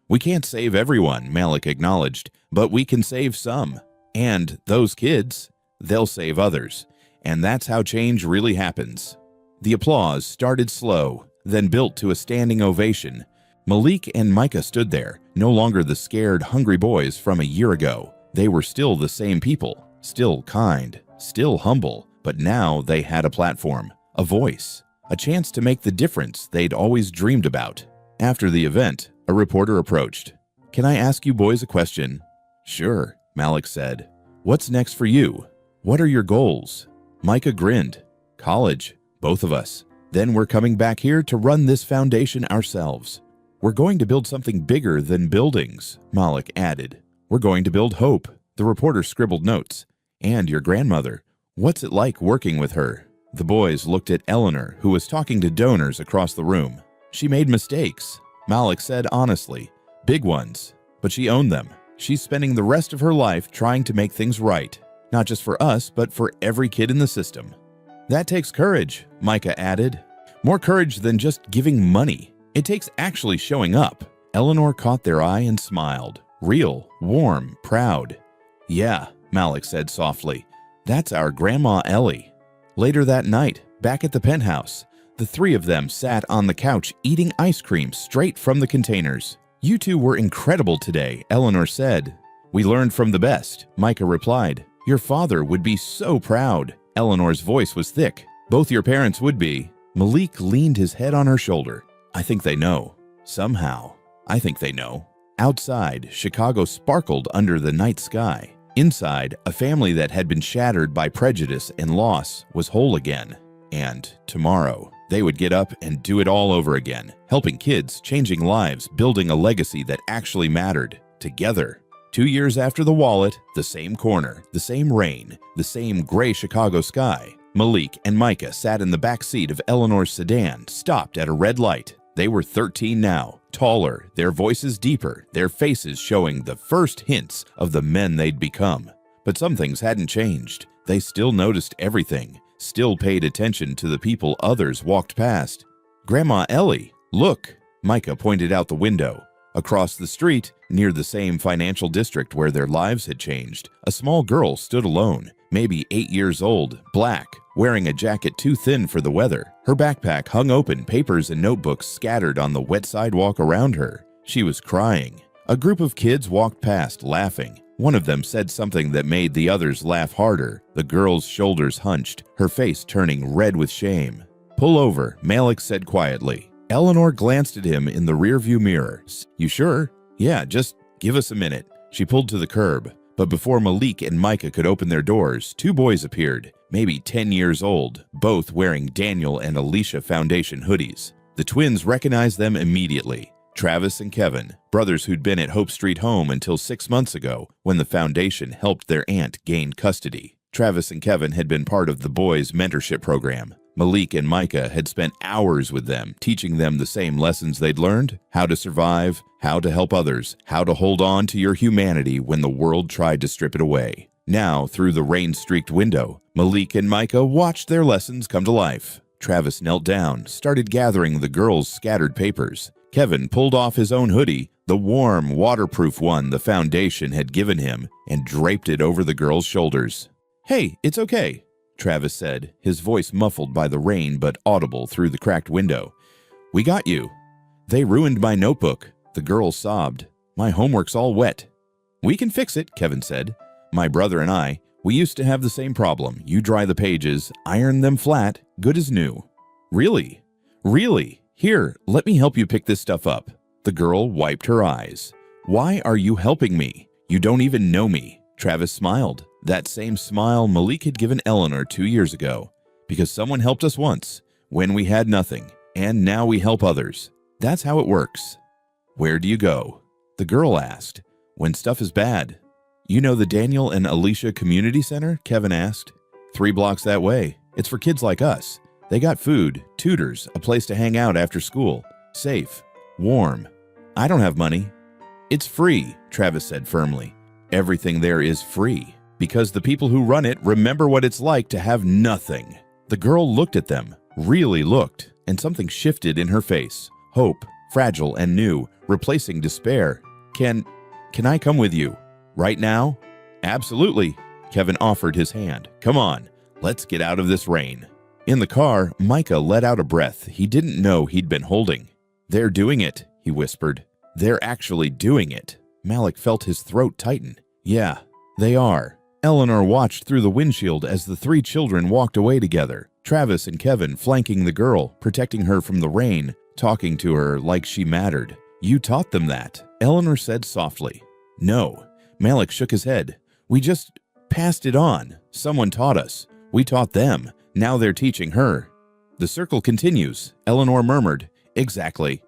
We can't save everyone, Malik acknowledged, but we can save some. And those kids, they'll save others. And that's how change really happens. The applause started slow, then built to a standing ovation. Malik and Micah stood there, no longer the scared, hungry boys from a year ago. They were still the same people, still kind, still humble, but now they had a platform, a voice, a chance to make the difference they'd always dreamed about. After the event, a reporter approached. Can I ask you boys a question? Sure, Malik said. What's next for you? What are your goals? Micah grinned. College. Both of us. Then we're coming back here to run this foundation ourselves. We're going to build something bigger than buildings, Malik added. We're going to build hope. The reporter scribbled notes. And your grandmother. What's it like working with her? The boys looked at Eleanor, who was talking to donors across the room. She made mistakes, Malik said honestly. Big ones. But she owned them. She's spending the rest of her life trying to make things right. Not just for us, but for every kid in the system. That takes courage, Micah added. More courage than just giving money. It takes actually showing up. Eleanor caught their eye and smiled. Real, warm, proud. Yeah, Malik said softly. That's our Grandma Ellie. Later that night, back at the penthouse, the three of them sat on the couch eating ice cream straight from the containers. You two were incredible today, Eleanor said. We learned from the best, Micah replied. Your father would be so proud. Eleanor's voice was thick. Both your parents would be. Malik leaned his head on her shoulder. I think they know. Somehow. I think they know. Outside, Chicago sparkled under the night sky. Inside, a family that had been shattered by prejudice and loss was whole again. And tomorrow, they would get up and do it all over again, helping kids, changing lives, building a legacy that actually mattered, together. 2 years after the wallet, the same corner, the same rain, the same gray Chicago sky. Malik and Micah sat in the back seat of Eleanor's sedan, stopped at a red light. They were 13 now, taller, their voices deeper, their faces showing the first hints of the men they'd become. But some things hadn't changed. They still noticed everything, still paid attention to the people others walked past. Grandma Ellie, look, Micah pointed out the window. Across the street, near the same financial district where their lives had changed, a small girl stood alone, maybe 8 years old, black, wearing a jacket too thin for the weather. Her backpack hung open, papers and notebooks scattered on the wet sidewalk around her. She was crying. A group of kids walked past, laughing. One of them said something that made the others laugh harder. The girl's shoulders hunched, her face turning red with shame. Pull over, Malik said quietly. Eleanor glanced at him in the rearview mirror. You sure? Yeah, just give us a minute. She pulled to the curb. But before Malik and Micah could open their doors, two boys appeared, maybe 10 years old, both wearing Daniel and Alicia Foundation hoodies. The twins recognized them immediately. Travis and Kevin, brothers who'd been at Hope Street Home until 6 months ago when the foundation helped their aunt gain custody. Travis and Kevin had been part of the boys' mentorship program. Malik and Micah had spent hours with them, teaching them the same lessons they'd learned: how to survive, how to help others, how to hold on to your humanity when the world tried to strip it away. Now, through the rain-streaked window, Malik and Micah watched their lessons come to life. Travis knelt down, started gathering the girls' scattered papers. Kevin pulled off his own hoodie, the warm, waterproof one the foundation had given him, and draped it over the girls' shoulders. "Hey, it's okay," Travis said, his voice muffled by the rain but audible through the cracked window. "We got you." "They ruined my notebook," the girl sobbed. "My homework's all wet." "We can fix it," Kevin said. "My brother and I, we used to have the same problem. You dry the pages, iron them flat, good as new." "Really? Really? Here, let me help you pick this stuff up." The girl wiped her eyes. "Why are you helping me? You don't even know me." Travis smiled. That same smile Malik had given Eleanor 2 years ago. "Because someone helped us once, when we had nothing, and now we help others. That's how it works." "Where do you go?" the girl asked. "When stuff is bad." "You know the Daniel and Alicia Community Center?" Kevin asked. 3 blocks that way. It's for kids like us. They got food, tutors, a place to hang out after school. Safe. Warm. I don't have money." "It's free," Travis said firmly. "Everything there is free. Because the people who run it remember what it's like to have nothing." The girl looked at them, really looked, and something shifted in her face. Hope, fragile and new, replacing despair. Can I come with you? Right now?" "Absolutely." Kevin offered his hand. "Come on, let's get out of this rain." In the car, Micah let out a breath he didn't know he'd been holding. "They're doing it," he whispered. "They're actually doing it." Malik felt his throat tighten. "Yeah, they are." Eleanor watched through the windshield as the 3 children walked away together, Travis and Kevin flanking the girl, protecting her from the rain, talking to her like she mattered. "You taught them that," Eleanor said softly. "No." Malik shook his head. "We just passed it on. Someone taught us. We taught them. Now they're teaching her." "The circle continues," Eleanor murmured. "Exactly."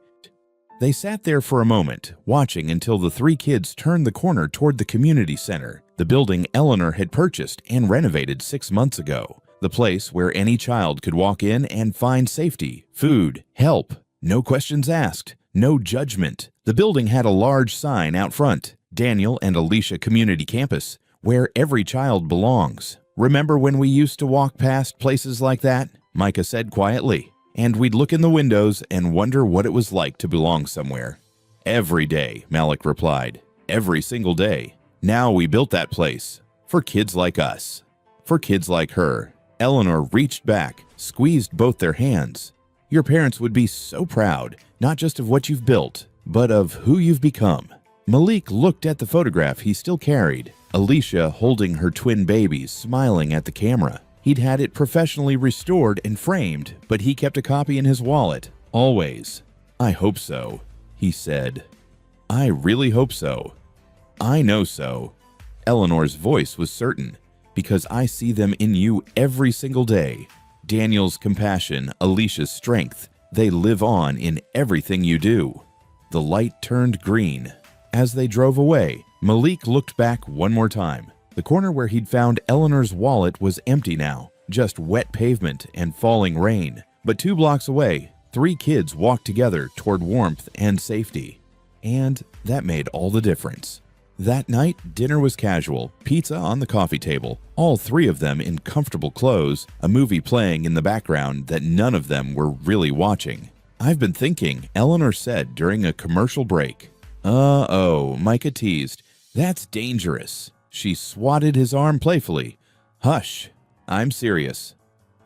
They sat there for a moment, watching until the 3 kids turned the corner toward the community center, the building Eleanor had purchased and renovated 6 months ago. The place where any child could walk in and find safety, food, help. No questions asked, no judgment. The building had a large sign out front, Daniel and Alicia Community Campus, where every child belongs. "Remember when we used to walk past places like that?" Micah said quietly. "And we'd look in the windows and wonder what it was like to belong somewhere." "Every day," Malik replied. "Every single day. Now we built that place. For kids like us. For kids like her." Eleanor reached back, squeezed both their hands. "Your parents would be so proud, not just of what you've built, but of who you've become." Malik looked at the photograph he still carried, Alicia holding her twin babies, smiling at the camera. He'd had it professionally restored and framed, but he kept a copy in his wallet, always. "I hope so," he said. "I really hope so. I know so." Eleanor's voice was certain. "Because I see them in you every single day. Daniel's compassion, Alicia's strength, they live on in everything you do." The light turned green. As they drove away, Malik looked back one more time. The corner where he'd found Eleanor's wallet was empty now, just wet pavement and falling rain. But 2 blocks away, 3 kids walked together toward warmth and safety. And that made all the difference. That night, dinner was casual, pizza on the coffee table, all 3 of them in comfortable clothes, a movie playing in the background that none of them were really watching. "I've been thinking," Eleanor said during a commercial break. "Uh-oh," Micah teased. "That's dangerous." She swatted his arm playfully. "Hush, I'm serious."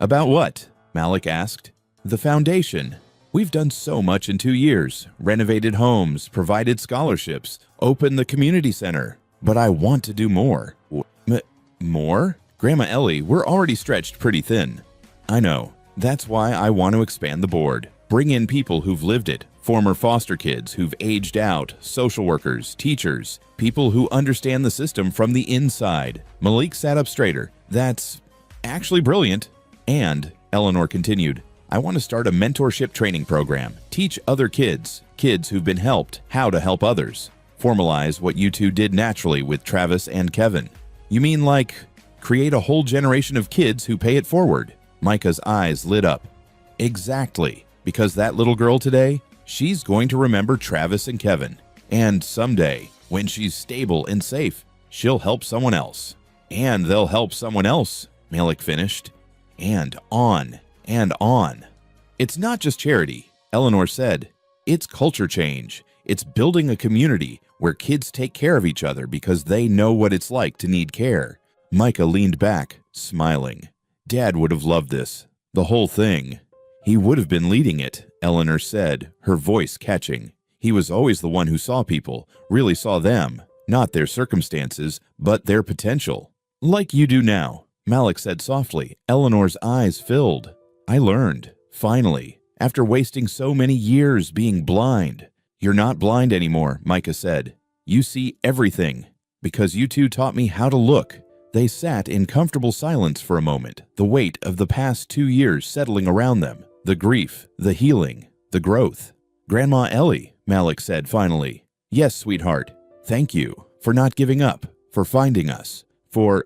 "About what?" Malik asked. "The foundation. We've done so much in 2 years, renovated homes, provided scholarships, opened the community center. But I want to do more." More? Grandma Ellie, we're already stretched pretty thin." "I know. That's why I want to expand the board. Bring in people who've lived it, former foster kids who've aged out, social workers, teachers, people who understand the system from the inside. Malik sat up straighter. That's actually brilliant. And, Eleanor continued, I want to start a mentorship training program. Teach other kids who've been helped, how to help others. Formalize what you two did naturally with Travis and Kevin. You mean like create a whole generation of kids who pay it forward? Micah's eyes lit up. Exactly, because that little girl today, she's going to remember Travis and Kevin. And someday, when she's stable and safe, she'll help someone else. And they'll help someone else, Malik finished. And on and on. It's not just charity, Eleanor said. It's culture change. It's building a community where kids take care of each other because they know what it's like to need care. Micah leaned back, smiling. Dad would have loved this. The whole thing. He would have been leading it, Eleanor said, her voice catching. He was always the one who saw people, really saw them, not their circumstances, but their potential. Like you do now, Malik said softly. Eleanor's eyes filled. I learned, finally, after wasting so many years being blind. You're not blind anymore, Micah said. You see everything, because you two taught me how to look. They sat in comfortable silence for a moment, the weight of the past 2 years settling around them, the grief, the healing, the growth. Grandma Ellie, Malik said finally. Yes, sweetheart. Thank you for not giving up, for finding us, for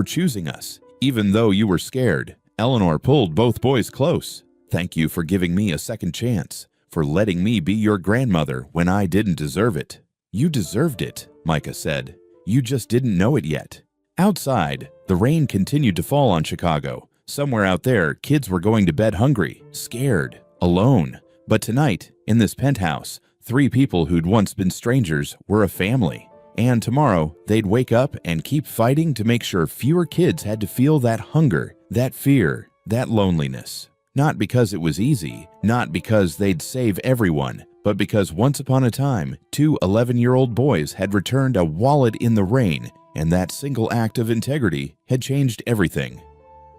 choosing us, even though you were scared. Eleanor pulled both boys close. Thank you for giving me a second chance, for letting me be your grandmother when I didn't deserve it. You deserved it, Micah said. You just didn't know it yet. Outside, the rain continued to fall on Chicago. Somewhere out there, kids were going to bed hungry, scared, alone. But tonight, in this penthouse, 3 people who'd once been strangers were a family. And tomorrow, they'd wake up and keep fighting to make sure fewer kids had to feel that hunger, that fear, that loneliness. Not because it was easy, not because they'd save everyone, but because once upon a time, 2 11-year-old boys had returned a wallet in the rain, and that single act of integrity had changed everything.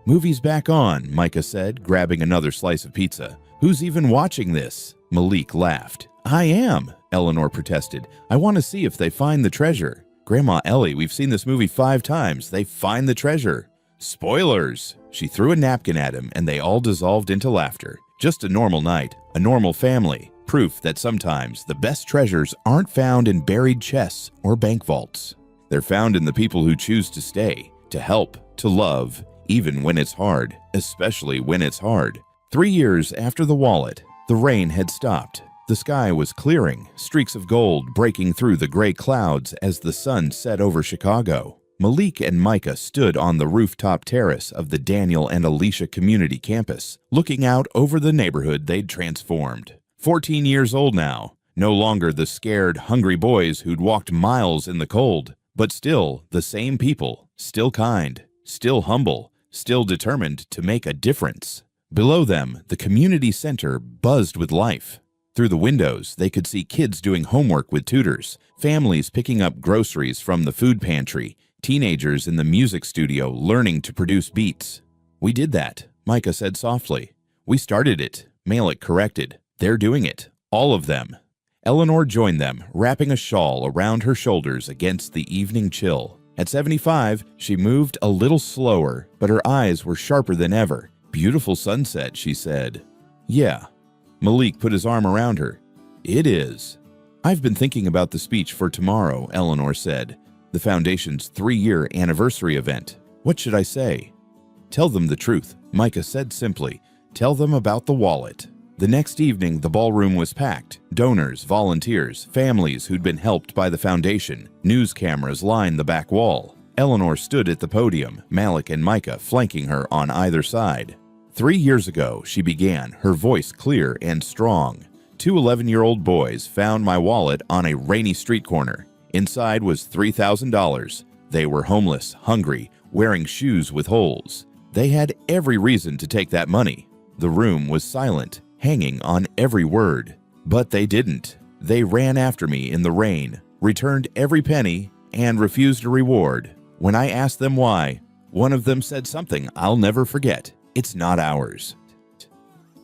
Movie's back on, Micah said, grabbing another slice of pizza. Who's even watching this? Malik laughed. I am, Eleanor protested. I want to see if they find the treasure. Grandma Ellie, we've seen this movie 5 times. They find the treasure. Spoilers! She threw a napkin at him, and they all dissolved into laughter. Just a normal night, a normal family. Proof that sometimes the best treasures aren't found in buried chests or bank vaults. They're found in the people who choose to stay, to help, to love, even when it's hard, especially when it's hard. 3 years after the wallet, the rain had stopped. The sky was clearing, streaks of gold breaking through the gray clouds as the sun set over Chicago. Malik and Micah stood on the rooftop terrace of the Daniel and Alicia Community Campus, looking out over the neighborhood they'd transformed. 14 years old now, no longer the scared, hungry boys who'd walked miles in the cold, but still the same people, still kind, still humble, still determined to make a difference. Below them, the community center buzzed with life. Through the windows, they could see kids doing homework with tutors, families picking up groceries from the food pantry, teenagers in the music studio learning to produce beats. We did that, Micah said softly. We started it, Malik corrected. They're doing it, all of them. Eleanor joined them, wrapping a shawl around her shoulders against the evening chill. At 75, she moved a little slower, but her eyes were sharper than ever. Beautiful sunset, she said. Yeah. Malik put his arm around her. It is. I've been thinking about the speech for tomorrow, Eleanor said. The Foundation's 3-year anniversary event. What should I say? Tell them the truth, Micah said simply. Tell them about the wallet. The next evening, the ballroom was packed. Donors, volunteers, families who'd been helped by the Foundation. News cameras lined the back wall. Eleanor stood at the podium, Malik and Micah flanking her on either side. 3 years ago, she began, her voice clear and strong. 2 11-year-old boys found my wallet on a rainy street corner. Inside was $3,000. They were homeless, hungry, wearing shoes with holes. They had every reason to take that money. The room was silent, hanging on every word. But they didn't. They ran after me in the rain, returned every penny, and refused a reward. When I asked them why, one of them said something I'll never forget. It's not ours.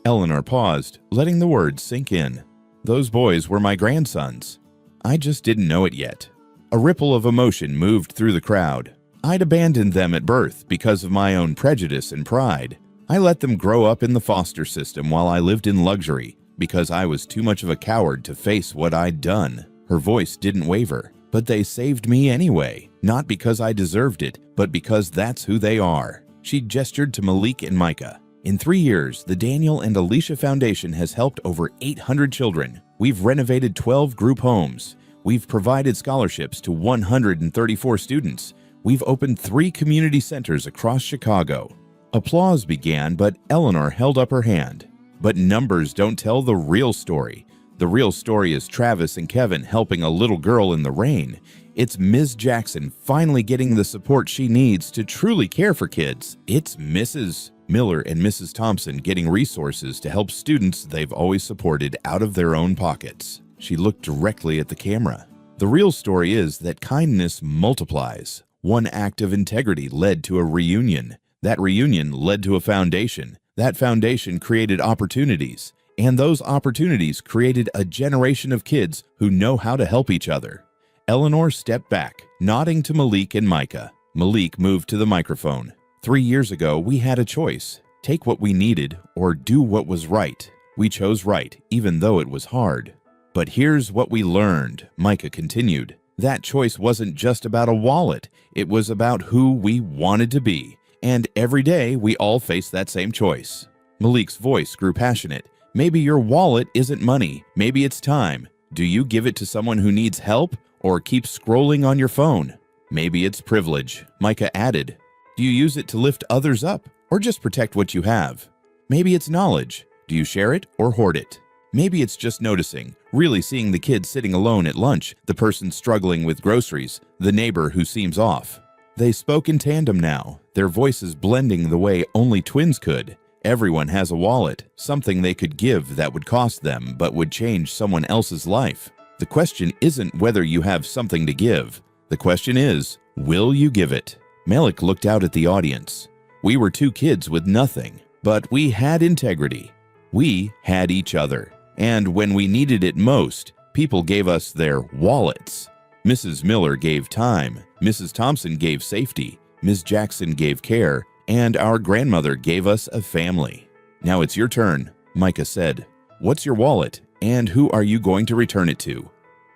Eleanor paused, letting the words sink in. Those boys were my grandsons. I just didn't know it yet. A ripple of emotion moved through the crowd. I'd abandoned them at birth because of my own prejudice and pride. I let them grow up in the foster system while I lived in luxury because I was too much of a coward to face what I'd done. Her voice didn't waver. But they saved me anyway, not because I deserved it, but because that's who they are. She gestured to Malik and Micah. In 3 years, the Daniel and Alicia Foundation has helped over 800 children. We've renovated 12 group homes. We've provided scholarships to 134 students. We've opened 3 community centers across Chicago. Applause began, but Eleanor held up her hand. But numbers don't tell the real story. The real story is Travis and Kevin helping a little girl in the rain. It's Ms. Jackson finally getting the support she needs to truly care for kids. It's Mrs. Miller and Mrs. Thompson getting resources to help students they've always supported out of their own pockets. She looked directly at the camera. The real story is that kindness multiplies. One act of integrity led to a reunion. That reunion led to a foundation. That foundation created opportunities. And those opportunities created a generation of kids who know how to help each other. Eleanor stepped back, nodding to Malik and Micah. Malik moved to the microphone. 3 years ago, we had a choice. Take what we needed or do what was right. We chose right, even though it was hard. But here's what we learned, Micah continued. That choice wasn't just about a wallet. It was about who we wanted to be. And every day, we all face that same choice. Malik's voice grew passionate. Maybe your wallet isn't money. Maybe it's time. Do you give it to someone who needs help or keep scrolling on your phone? Maybe it's privilege, Micah added. Do you use it to lift others up or just protect what you have? Maybe it's knowledge. Do you share it or hoard it? Maybe it's just noticing, really seeing the kid sitting alone at lunch, the person struggling with groceries, the neighbor who seems off. They spoke in tandem now, their voices blending the way only twins could. Everyone has a wallet, something they could give that would cost them but would change someone else's life. The question isn't whether you have something to give. The question is, will you give it? Malik looked out at the audience. We were 2 kids with nothing, but we had integrity. We had each other. And when we needed it most, people gave us their wallets. Mrs. Miller gave time. Mrs. Thompson gave safety. Ms. Jackson gave care. And our grandmother gave us a family. Now it's your turn, Micah said. What's your wallet, and who are you going to return it to?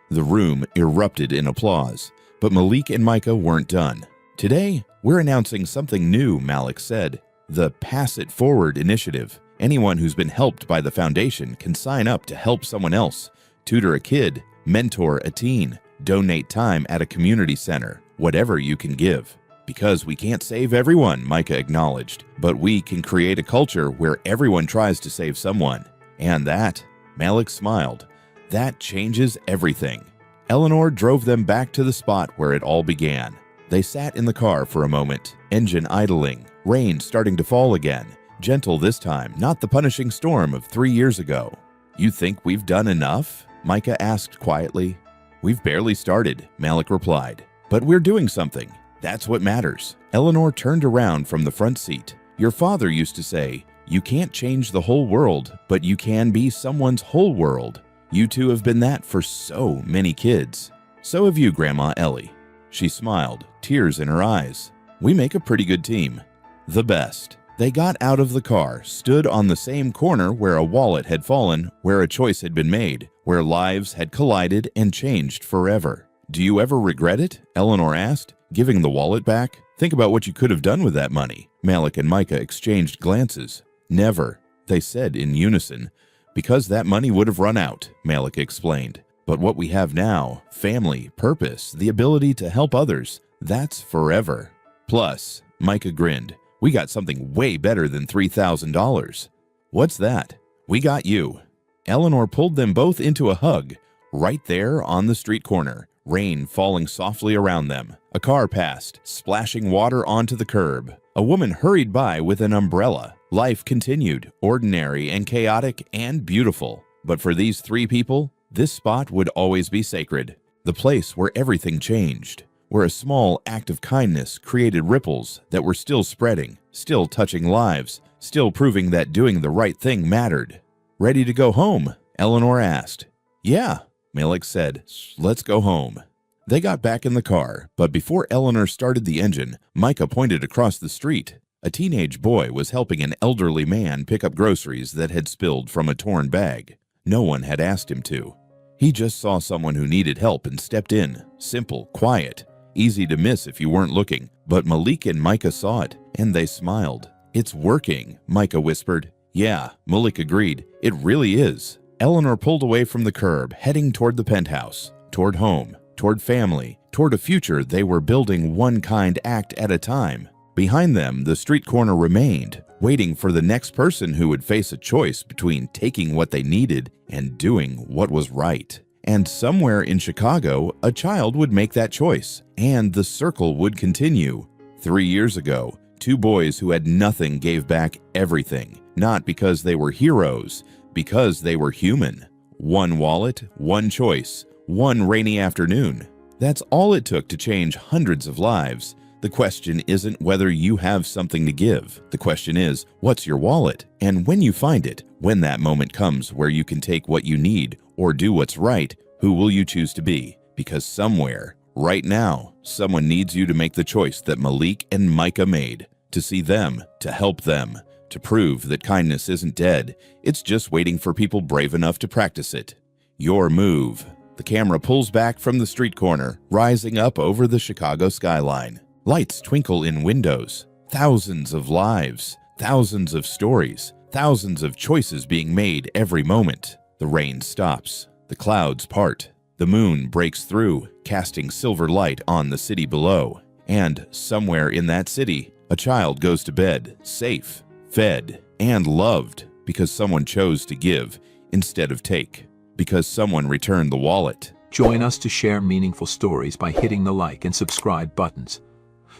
The room erupted in applause, but Malik and Micah weren't done. Today, we're announcing something new, Malik said. The Pass It Forward initiative. Anyone who's been helped by the foundation can sign up to help someone else, tutor a kid, mentor a teen, donate time at a community center, whatever you can give. Because we can't save everyone, Micah acknowledged, but we can create a culture where everyone tries to save someone. And that, Malik smiled, that changes everything. Eleanor drove them back to the spot where it all began. They sat in the car for a moment, engine idling, rain starting to fall again. Gentle this time, not the punishing storm of 3 years ago. You think we've done enough? Micah asked quietly. We've barely started, Malik replied. But we're doing something. That's what matters. Eleanor turned around from the front seat. Your father used to say, you can't change the whole world, but you can be someone's whole world. You two have been that for so many kids. So have you, Grandma Ellie. She smiled, tears in her eyes. We make a pretty good team. The best. They got out of the car, stood on the same corner where a wallet had fallen, where a choice had been made, where lives had collided and changed forever. Do you ever regret it? Eleanor asked. Giving the wallet back? Think about what you could have done with that money. Malik and Micah exchanged glances. Never, they said in unison. Because that money would have run out, Malik explained. But what we have now, family, purpose, the ability to help others, that's forever. Plus, Micah grinned, we got something way better than $3,000. What's that? We got you. Eleanor pulled them both into a hug, right there on the street corner. Rain falling softly around them. A car passed, splashing water onto the curb. A woman hurried by with an umbrella. Life continued, ordinary and chaotic and beautiful. But for these 3 people, this spot would always be sacred. The place where everything changed, where a small act of kindness created ripples that were still spreading, still touching lives, still proving that doing the right thing mattered. "Ready to go home?" Eleanor asked. "Yeah," Malik said. "Let's go home." They got back in the car, but before Eleanor started the engine, Micah pointed across the street. A teenage boy was helping an elderly man pick up groceries that had spilled from a torn bag. No one had asked him to. He just saw someone who needed help and stepped in. Simple, quiet, easy to miss if you weren't looking. But Malik and Micah saw it, and they smiled. "It's working," Micah whispered. "Yeah," Malik agreed. "It really is." Eleanor pulled away from the curb, heading toward the penthouse, toward home, toward family, toward a future they were building one kind act at a time. Behind them, the street corner remained, waiting for the next person who would face a choice between taking what they needed and doing what was right. And somewhere in Chicago, a child would make that choice, and the circle would continue. 3 years ago, 2 boys who had nothing gave back everything, not because they were heroes, because they were human. 1 wallet, 1 choice, 1 rainy afternoon. That's all it took to change hundreds of lives. The question isn't whether you have something to give. The question is, what's your wallet? And when you find it, when that moment comes where you can take what you need or do what's right, who will you choose to be? Because somewhere, right now, someone needs you to make the choice that Malik and Micah made. To see them, to help them, to prove that kindness isn't dead. It's just waiting for people brave enough to practice it. Your move. The camera pulls back from the street corner, rising up over the Chicago skyline. Lights twinkle in windows. Thousands of lives, thousands of stories, thousands of choices being made every moment. The rain stops. The clouds part. The moon breaks through, casting silver light on the city below. And somewhere in that city, a child goes to bed, safe, fed, and loved, because someone chose to give instead of take, because someone returned the wallet. Join us to share meaningful stories by hitting the like and subscribe buttons.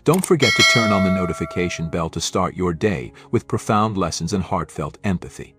Don't forget to turn on the notification bell to start your day with profound lessons and heartfelt empathy.